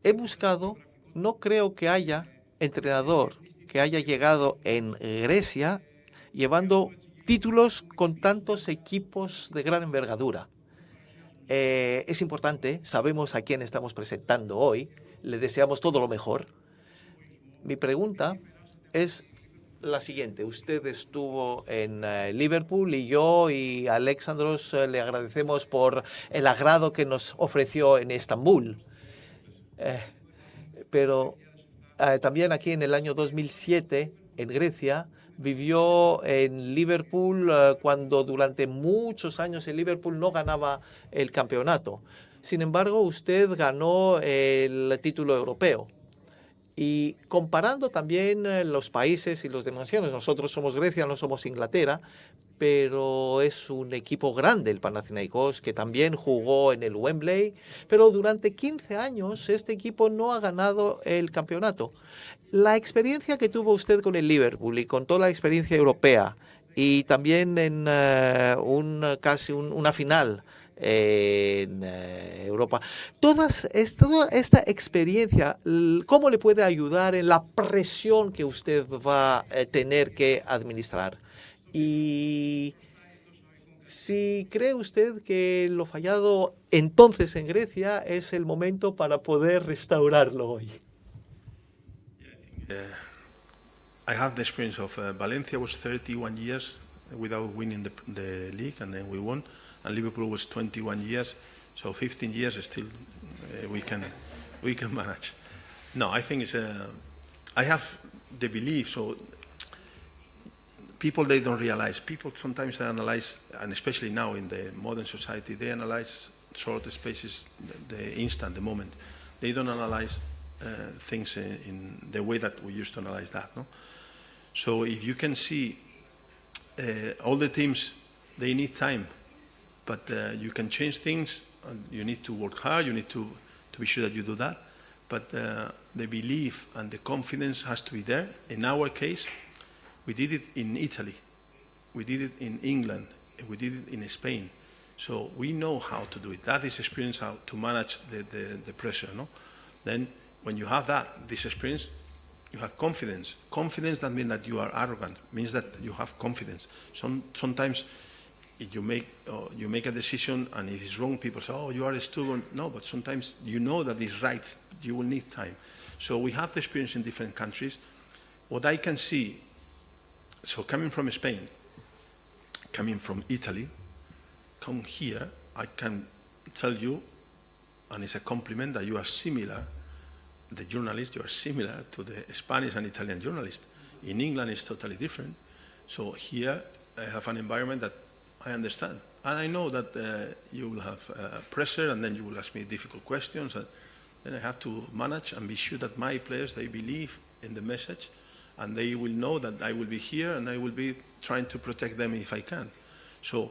He buscado, no creo que haya entrenador que haya llegado en Grecia llevando títulos con tantos equipos de gran envergadura. Es importante, sabemos a quién estamos presentando hoy, le deseamos todo lo mejor. Mi pregunta es la siguiente. Usted estuvo en Liverpool y yo y Alexandros le agradecemos por el agrado que nos ofreció en Estambul. Pero también aquí en el año 2007, en Grecia, vivió en Liverpool cuando durante muchos años el Liverpool no ganaba el campeonato. Sin embargo, usted ganó el título europeo. Y comparando también los países y las denominaciones, nosotros somos Grecia, no somos Inglaterra, pero es un equipo grande el Panathinaikos, que también jugó en el Wembley, pero durante 15 años este equipo no ha ganado el campeonato. La experiencia que tuvo usted con el Liverpool y con toda la experiencia europea, y también en casi una final en Europa, toda esta experiencia, ¿cómo le puede ayudar en la presión que usted va a tener que administrar? Y si cree usted que lo fallado entonces en Grecia es el momento para poder restaurarlo hoy. I have the experience of Valencia was 31 years without winning the league, and then we won. And Liverpool was 21 years, so 15 years still we can manage. No, I think it's I have the belief. So people, they don't realize. People sometimes they analyze, and especially now in the modern society, they analyze short spaces, the instant, the moment. They don't analyze things in the way that we used to analyze that. No? So if you can see all the teams, they need time, but you can change things. And you need to work hard. You need to be sure that you do that. But the belief and the confidence has to be there. In our case, we did it in Italy. We did it in England. We did it in Spain. So we know how to do it. That is experience, how to manage the pressure. No? Then when you have this experience, you have confidence. Confidence doesn't mean that you are arrogant. It means that you have confidence. Sometimes if you make a decision and it is wrong, people say, oh, you are stubborn. No, but sometimes you know that it's right. You will need time. So we have the experience in different countries. What I can see, so coming from Spain, coming from Italy, come here, I can tell you, and it's a compliment, that you are similar, the journalist, you are similar to the Spanish and Italian journalist. In England, it's totally different. So here, I have an environment that I understand. And I know that you will have pressure, and then you will ask me difficult questions. And then I have to manage and be sure that my players, they believe in the message, and they will know that I will be here, and I will be trying to protect them if I can. So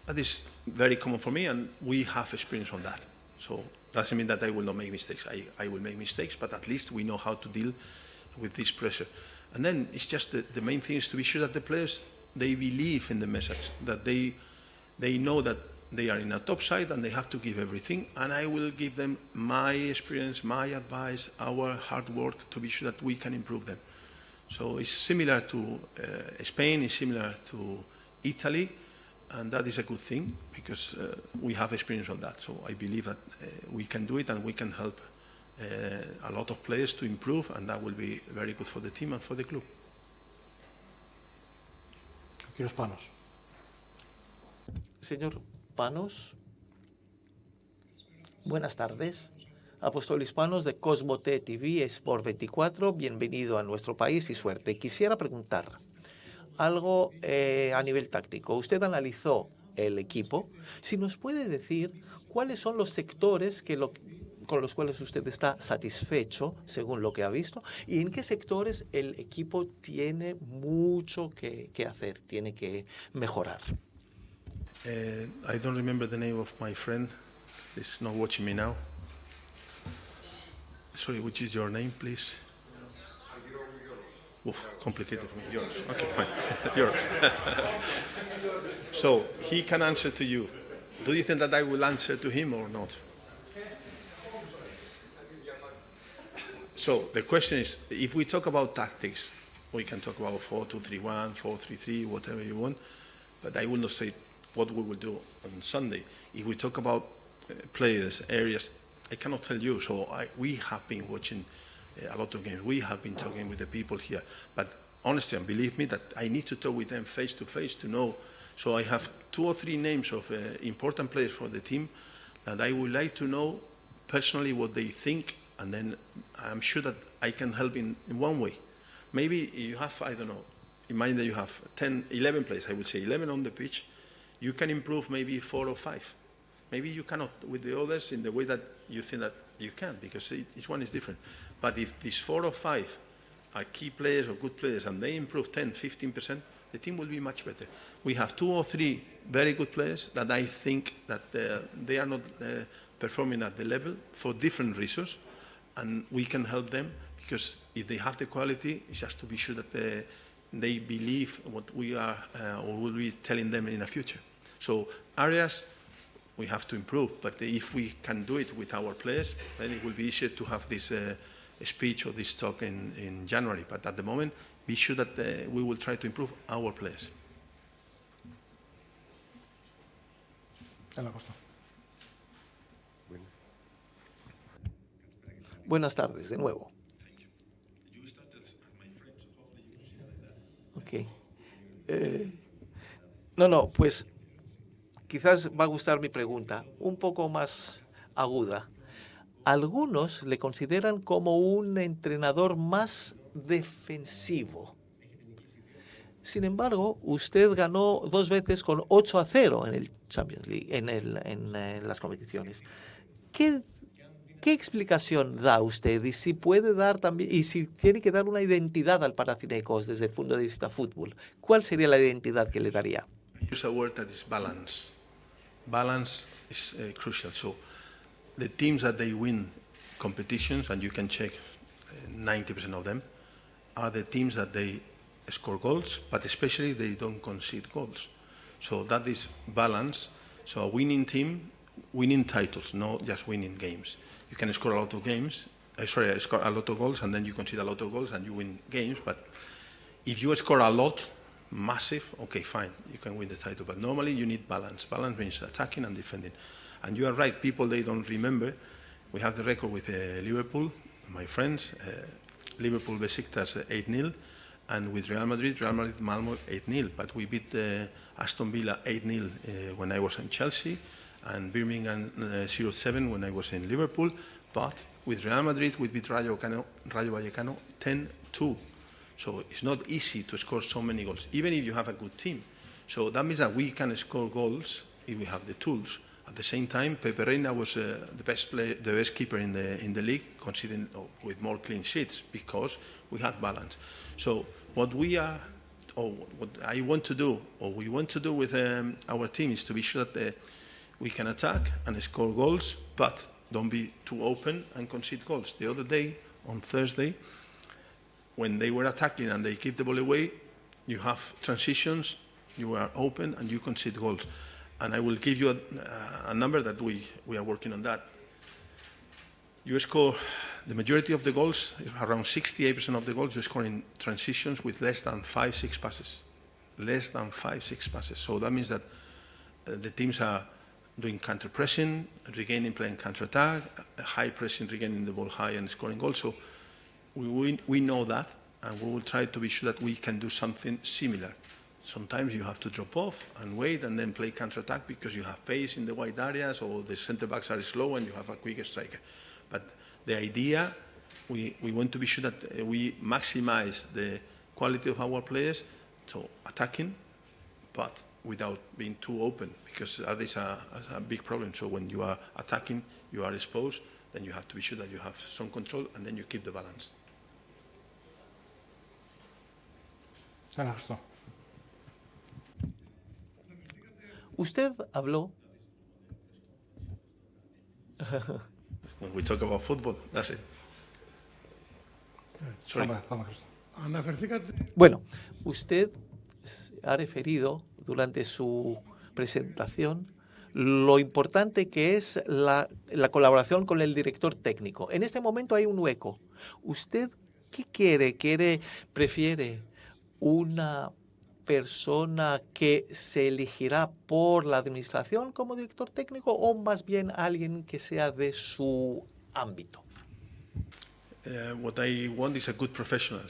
that is very common for me, and we have experience on that. So doesn't mean that I will not make mistakes. I will make mistakes, but at least we know how to deal with this pressure. And then it's just the main thing is to be sure that the players, they believe in the message, that they know that they are in a top side and they have to give everything. And I will give them my experience, my advice, our hard work to be sure that we can improve them. So it's similar to Spain, it's similar to Italy, and that is a good thing because we have experience on that. So I believe that we can do it and we can help a lot of players to improve, and that will be very good for the team and for the club. Κύριος Πάνος. Señor Panos, buenas tardes. Apostolis Panos de Cosmote TV, Sport 24, bienvenido a nuestro país y suerte. Quisiera preguntar algo a nivel táctico. Usted analizó el equipo. Si nos puede decir cuáles son los sectores con los cuales usted está satisfecho, según lo que ha visto, y en qué sectores el equipo tiene mucho que hacer, tiene que mejorar. I don't remember the name of my friend. He's not watching me now. Sorry, which is your name, please? Oof, complicated for me. Yours. Okay, fine. Yours. So he can answer to you. Do you think that I will answer to him or not? So the question is, if we talk about tactics, we can talk about 4-2-3-1, 4-3-3, whatever you want, but I will not say what we will do on Sunday. If we talk about players, areas, I cannot tell you. So we have been watching a lot of games. We have been talking with the people here. But honestly, and believe me, that I need to talk with them face to face to know. So I have 2 or 3 names of important players for the team that I would like to know personally what they think, and then I'm sure that I can help in one way. Maybe you have, I don't know, imagine that you have 10, 11 players, I would say 11 on the pitch. You can improve maybe 4 or 5. Maybe you cannot with the others in the way that you think that you can, because each one is different. But if these 4 or 5 are key players or good players and they improve 10, 15%, the team will be much better. We have 2 or 3 very good players that I think that they are not performing at the level for different reasons, and we can help them because if they have the quality, it's just to be sure that they believe what we are or will be telling them in the future. So areas we have to improve, but if we can do it with our players, then it will be easier to have this speech or this talk in January. But at the moment, be sure that we will try to improve our players. Buenas tardes, de nuevo. Ok. No, pues quizás va a gustar mi pregunta, un poco más aguda. Algunos le consideran como un entrenador más defensivo. Sin embargo, usted ganó 2 veces con 8-0 en el Champions League, en las competiciones. ¿Qué explicación da usted y si puede dar también y si tiene que dar una identidad al Panathinaikos desde el punto de vista fútbol? ¿Cuál sería la identidad que le daría? Use a word that is balance. Balance is crucial. So the teams that they win competitions, and you can check 90% of them, are the teams that they score goals, but especially they don't concede goals. So that is balance. So a winning team, winning titles, not just winning games. You can score a lot of score a lot of goals, and then you concede a lot of goals and you win games. But if you score a lot, massive, okay, fine, you can win the title. But normally you need balance. Balance means attacking and defending. And you are right, people, they don't remember. We have the record with Liverpool, my friends, Liverpool Besiktas 8-0, and with Real Madrid Malmo 8-0. But we beat Aston Villa 8-0 when I was in Chelsea, and Birmingham 0-7 when I was in Liverpool. But with Real Madrid, we beat Rayo Vallecano 10-2. So it's not easy to score so many goals, even if you have a good team. So that means that we can score goals if we have the tools. At the same time, Pepe Reina was the best keeper in the league, considering with more clean sheets, because we had balance. So what I want to do, or we want to do with our team, is to be sure that we can attack and score goals, but don't be too open and concede goals. The other day, on Thursday, when they were attacking and they give the ball away, you have transitions, you are open, and you concede goals. And I will give you a number that we are working on that. You score the majority of the goals, around 68% of the goals, you score in transitions with less than 5-6 passes. Less than 5-6 passes. So that means that the teams are doing counter-pressing, regaining, playing counter-attack, high pressing, regaining the ball high and scoring goals. So we know that, and we will try to be sure that we can do something similar. Sometimes you have to drop off and wait and then play counter-attack because you have pace in the wide areas, or the centre-backs are slow and you have a quicker striker. But the idea, we want to be sure that we maximize the quality of our players, so attacking, but without being too open, because that is a big problem. So when you are attacking, you are exposed, then you have to be sure that you have some control, and then you keep the balance. Usted habló. When we talk about football, that's it. Sorry. Bueno, usted ha referido durante su presentación lo importante que es la colaboración con el director técnico. En este momento hay un hueco. ¿Usted qué quiere? ¿Prefiere una persona que se elegirá por la administración como director técnico, o más bien alguien que sea de su ámbito? What I want is a good professional.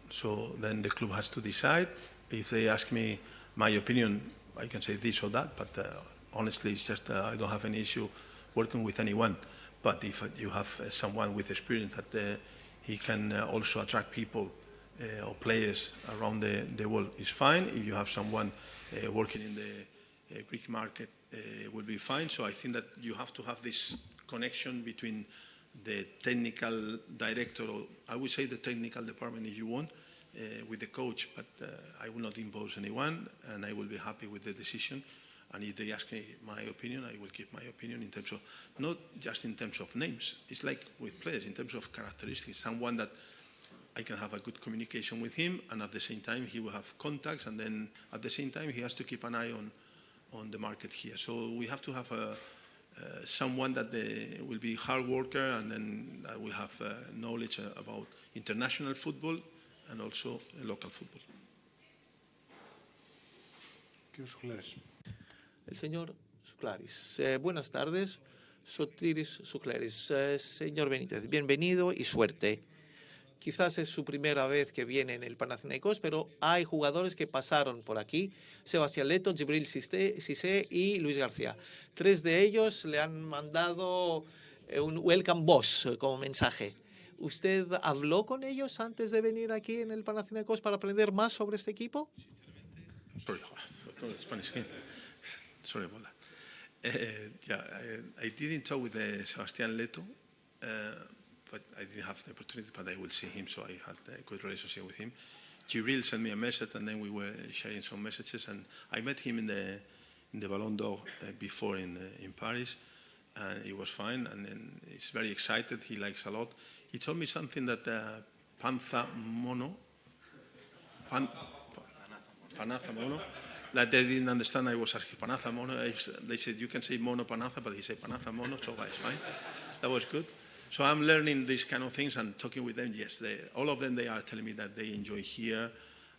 So then the club has to decide. If they ask me my opinion, I can say this or that, but honestly, it's just I don't have any issue working with anyone. But if you have someone with experience that he can also attract people or players around the world, is fine. If you have someone working in the Greek market, will be fine. So I think that you have to have this connection between the technical director, or I would say the technical department if you want, with the coach, but I will not impose anyone, and I will be happy with the decision. And if they ask me my opinion, I will give my opinion in terms of, not just in terms of names, it's like with players, in terms of characteristics, someone that I can have a good communication with him, and at the same time he will have contacts, and then at the same time he has to keep an eye on the market here. So we have to have someone that will be hard worker, and then will have knowledge about international football and also local football. El señor Suclaris. Buenas tardes, Sotiris Suclaris. Señor Benítez, bienvenido y suerte. Quizás es su primera vez que viene en el Panathinaikos, pero hay jugadores que pasaron por aquí: Sebastián Leto, Djibril Cissé y Luis García. 3 de ellos le han mandado un welcome boss como mensaje. ¿Usted habló con ellos antes de venir aquí en el Panathinaikos para aprender más sobre este equipo? Sorry about that. I didn't talk with Sebastián Leto, but I didn't have the opportunity, but I will see him, so I had a good relationship with him. Djibril sent me a message, and then we were sharing some messages, and I met him in the Ballon d'Or before in Paris, and it was fine, and then he's very excited, he likes a lot. He told me something that Panza Mono, that they didn't understand. I was asking Panaza Mono. They said, you can say Mono Panaza, but he said Panaza Mono, so that's fine. That was good. So I'm learning these kind of things and talking with them. Yes, all of them, they are telling me that they enjoy here.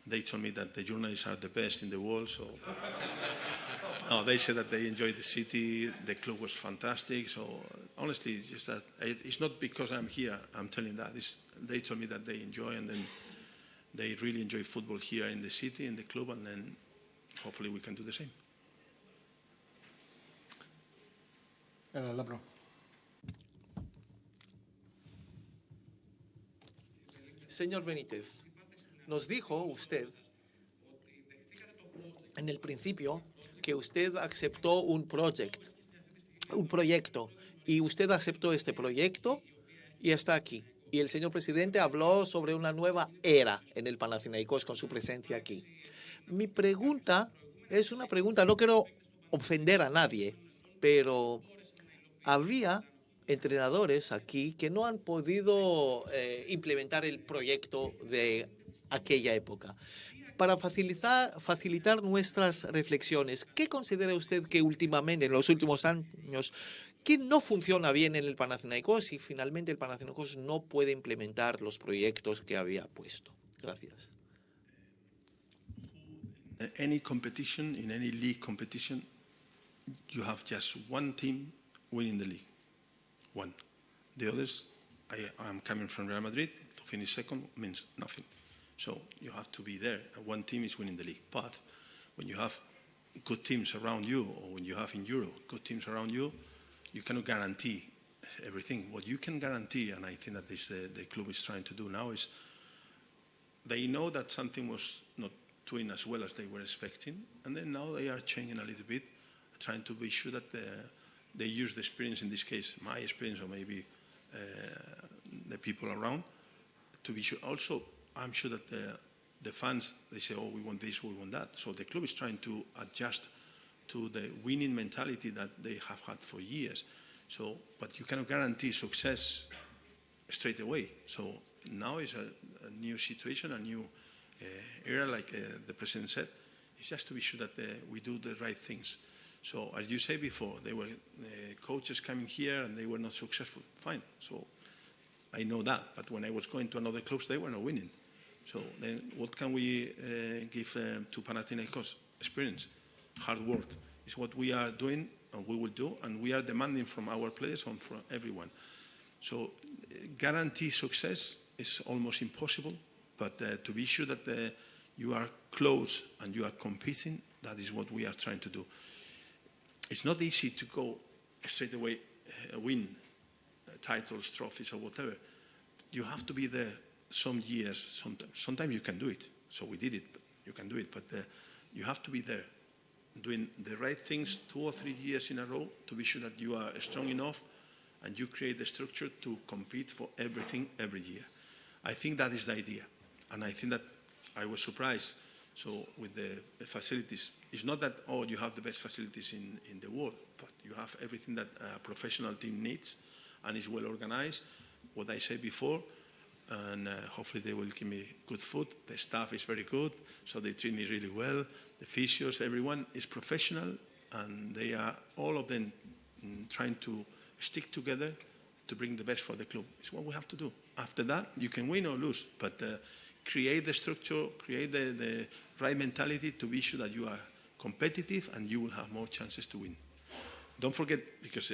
They told me that the journalists are the best in the world. So they said that they enjoy the city. The club was fantastic. So honestly, it's just that it's not because I'm here. I'm telling that. They told me that they enjoy, and then they really enjoy football here in the city, in the club, and then hopefully we can do the same. Señor Benítez, nos dijo usted en el principio que usted aceptó un proyecto, y usted aceptó este proyecto y está aquí. Y el señor presidente habló sobre una nueva era en el Panathinaikos con su presencia aquí. Mi pregunta es una pregunta, no quiero ofender a nadie, pero había entrenadores aquí que no han podido implementar el proyecto de aquella época. Para facilitar nuestras reflexiones, ¿qué considera usted que últimamente, en los últimos años, que no funciona bien en el Panathinaikos y finalmente el Panathinaikos no puede implementar los proyectos que había puesto? Gracias. Any competition, in any league competition, you have just one team winning the league. One. The others, I'm coming from Real Madrid, to finish second means nothing. So you have to be there. One team is winning the league. But when you have good teams around you, or when you have in Europe good teams around you, you cannot guarantee everything. What you can guarantee, and I think that this the club is trying to do now, is they know that something was not doing as well as they were expecting, and then now they are changing a little bit, trying to be sure that they use the experience, in this case, my experience, or maybe the people around, to be sure. Also, I'm sure that the fans, they say, oh, we want this, we want that. So the club is trying to adjust to the winning mentality that they have had for years. So, but you cannot guarantee success straight away. So now is a new situation, a new era, like the president said. It's just to be sure that we do the right things. So as you say before, there were coaches coming here and they were not successful. Fine. So I know that. But when I was going to another clubs, they were not winning. So then what can we give to Panathinaikos? Experience, hard work. It's what we are doing and we will do, and we are demanding from our players and from everyone. So guarantee success is almost impossible, but to be sure that you are close and you are competing, that is what we are trying to do. It's not easy to go straight away win titles, trophies, or whatever. You have to be there some years. Sometimes you can do it. So we did it. But you can do it, but you have to be there, doing the right things 2 or 3 years in a row to be sure that you are strong enough and you create the structure to compete for everything every year. I think that is the idea, and I think that I was surprised. So with the facilities, it's not that, oh, you have the best facilities in the world, but you have everything that a professional team needs and is well organized. What I said before, and hopefully they will give me good food. The staff is very good, so they treat me really well. The physios, everyone is professional, and they are, all of them, trying to stick together to bring the best for the club. It's what we have to do. After that, you can win or lose, but create the structure, create the right mentality to be sure that you are competitive and you will have more chances to win. Don't forget, because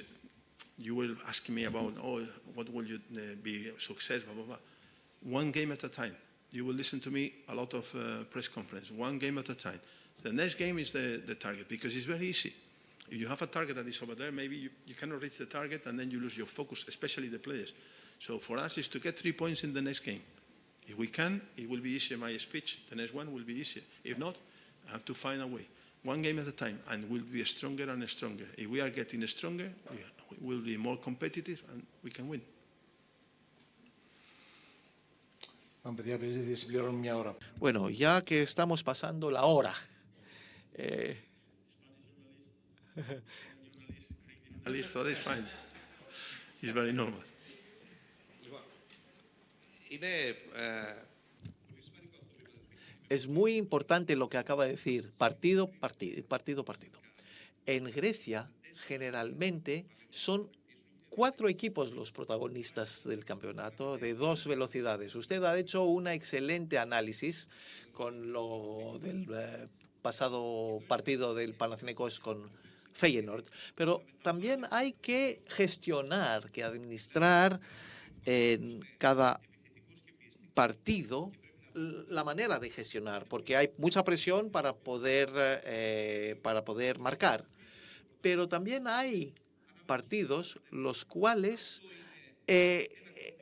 you were asking me about, oh, what will you be success, blah, blah, blah. One game at a time. You will listen to me a lot of press conference, one game at a time. The next game is the target, because it's very easy. If you have a target that is over there, maybe you cannot reach the target and then you lose your focus, especially the players. So for us, it's to get 3 points in the next game. If we can, it will be easier, my speech. The next one will be easier. If not, I have to find a way. One game at a time, and we'll be stronger and stronger. If we are getting stronger, we will be more competitive and we can win. Bueno, ya que estamos pasando la hora. Listo, that's fine. It's very normal. Es muy importante lo que acaba de decir, partido. En Grecia, generalmente, son 4 equipos los protagonistas del campeonato, de 2 velocidades. Usted ha hecho un excelente análisis con lo del pasado partido del Panathinaikos con Feyenoord, pero también hay que gestionar, que administrar en cada partido la manera de gestionar, porque hay mucha presión para poder marcar. Pero también hay partidos los cuales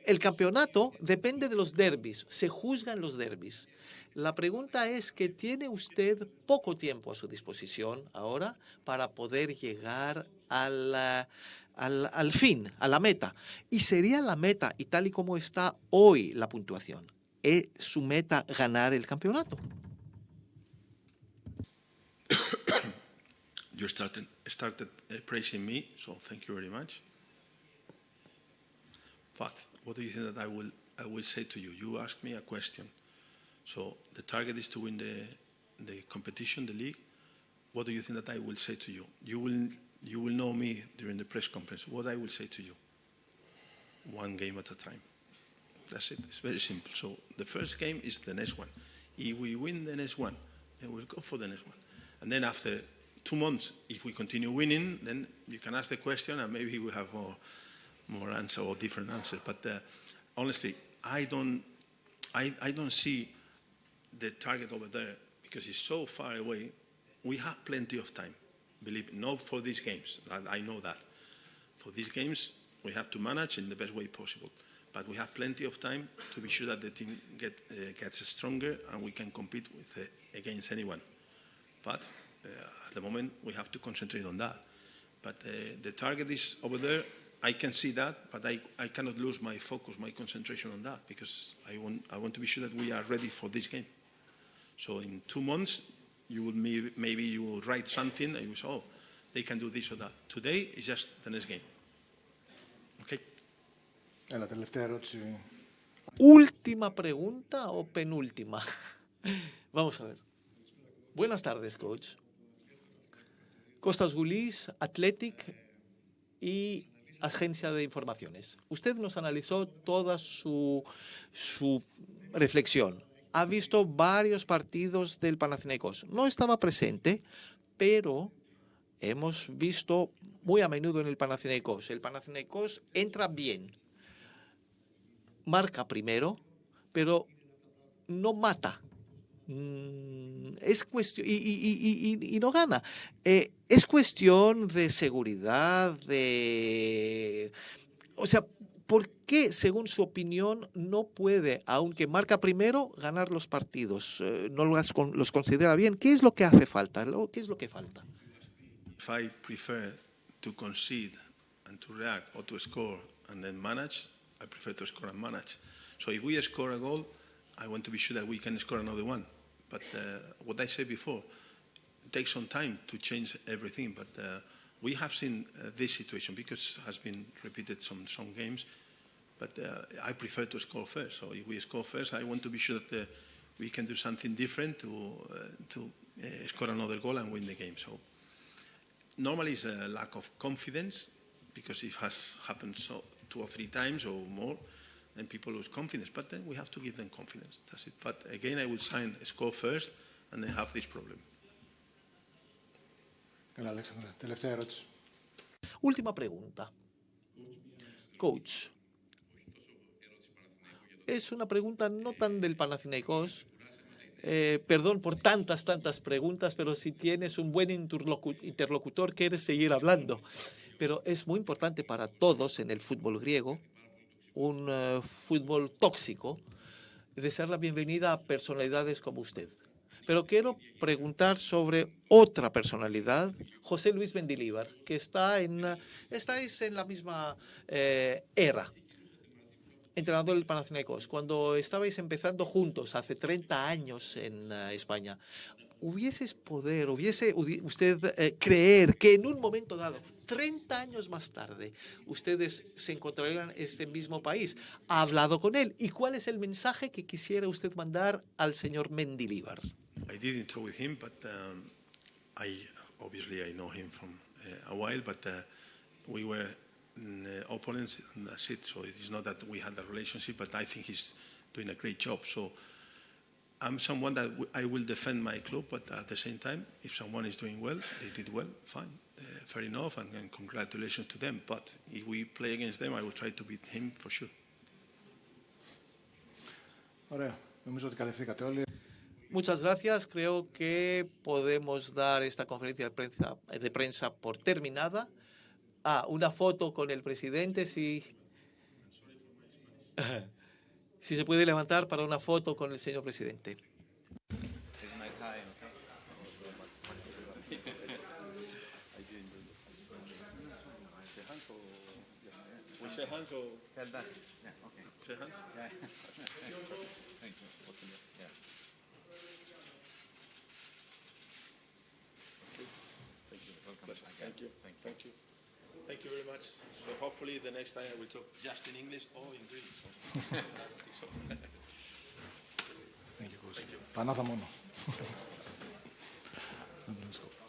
el campeonato depende de los derbis, se juzgan los derbis. La pregunta es que tiene usted poco tiempo a su disposición ahora para poder llegar al fin, a la meta. Y sería la meta, y tal y como está hoy la puntuación, ¿es su meta ganar el campeonato? You started praising me, so thank you very much. But what do you think that I will say to you? You asked me a question. So the target is to win the competition, the league. What do you think that I will say to you? You will know me during the press conference. What I will say to you? One game at a time. That's it. It's very simple. So the first game is the next one. If we win the next one, then we'll go for the next one. And then after 2 months, if we continue winning, then you can ask the question and maybe we have more answer or different answer. But honestly, I don't see the target over there because it's so far away. We have plenty of time. Believe me, not for these games. I know that. For these games, we have to manage in the best way possible. But we have plenty of time to be sure that the team gets stronger and we can compete against anyone. But at the moment, we have to concentrate on that. But the target is over there. I can see that, but I cannot lose my focus, my concentration on that, because I want to be sure that we are ready for this game. So in 2 months, maybe you will write something and you will say, oh, they can do this or that. Today is just the next game. Okay. La τελευταία ερώτηση. ¿Última pregunta o penúltima? Vamos a ver. Buenas tardes, coach. Costas Gulís, Athletic y Agencia de Informaciones. Usted nos analizó toda su reflexión. Ha visto varios partidos del Panathinaikos. No estaba presente, pero hemos visto muy a menudo en el Panathinaikos. El Panathinaikos entra bien, marca primero, pero no mata. Es cuestión y no gana. Es cuestión de seguridad, o sea, ¿por qué, según su opinión, no puede, aunque marca primero, ganar los partidos? ¿No los considera bien? ¿Qué es lo que hace falta? ¿Qué es lo que falta? If I prefer to concede and to react or to score and then manage, I prefer to score and manage. So if we score a goal, I want to be sure that we can score another one. But what I said before, it takes some time to change everything. But we have seen this situation because it has been repeated some games. But I prefer to score first. So if we score first, I want to be sure that we can do something different to score another goal and win the game. So normally it's a lack of confidence because it has happened 2 or 3 times or more. And people lose confidence, but then we have to give them confidence. That's it. But again, I will score first and then have this problem. Καλά, Αλέξανδρε. Τελευταία ερώτηση. Última pregunta. Coach. Es una pregunta no tan del Panathinaikos. Perdón por tantas preguntas, pero si tienes un buen interlocutor, quieres seguir hablando. Pero es muy importante para todos en el fútbol griego, un fútbol tóxico, desear la bienvenida a personalidades como usted. Pero quiero preguntar sobre otra personalidad, José Luis Mendilibar, que estáis en la misma era, entrenador del Panathinaikos, cuando estabais empezando juntos hace 30 años en España. ¿Hubiese usted creer que en un momento dado, 30 años más tarde, ustedes se encontrarían en este mismo país? ¿Ha hablado con él? ¿Y cuál es el mensaje que quisiera usted mandar al señor Mendilibar? I didn't talk with him, but obviously I know him from a while, but we were opponents, and that's it. So it is not that we had a relationship, but I think he's doing a great job. So I'm someone that I will defend my club, but at the same time, if someone is doing well, they did well, fine, fair enough, and congratulations to them. But if we play against them, I will try to beat him for sure. Ωραία. Νομίζω ότι καλυφθήκατε όλοι. Muchas gracias. Creo que podemos dar esta conferencia de prensa por terminada. Una foto con el presidente, sí. Si se puede levantar para una foto con el señor presidente. Is my time, okay? I didn't do this. Shake hands or yes? We shake hands or Well done. Yeah, okay. shake hands? Yeah. Thank you. What's in there? Yeah. Thank you. Welcome. Thank you. Thank you. Thank you very much. So hopefully the next time I will talk just in English or in Greek. So. Thank you. Πανάθα μόνο. Let's go.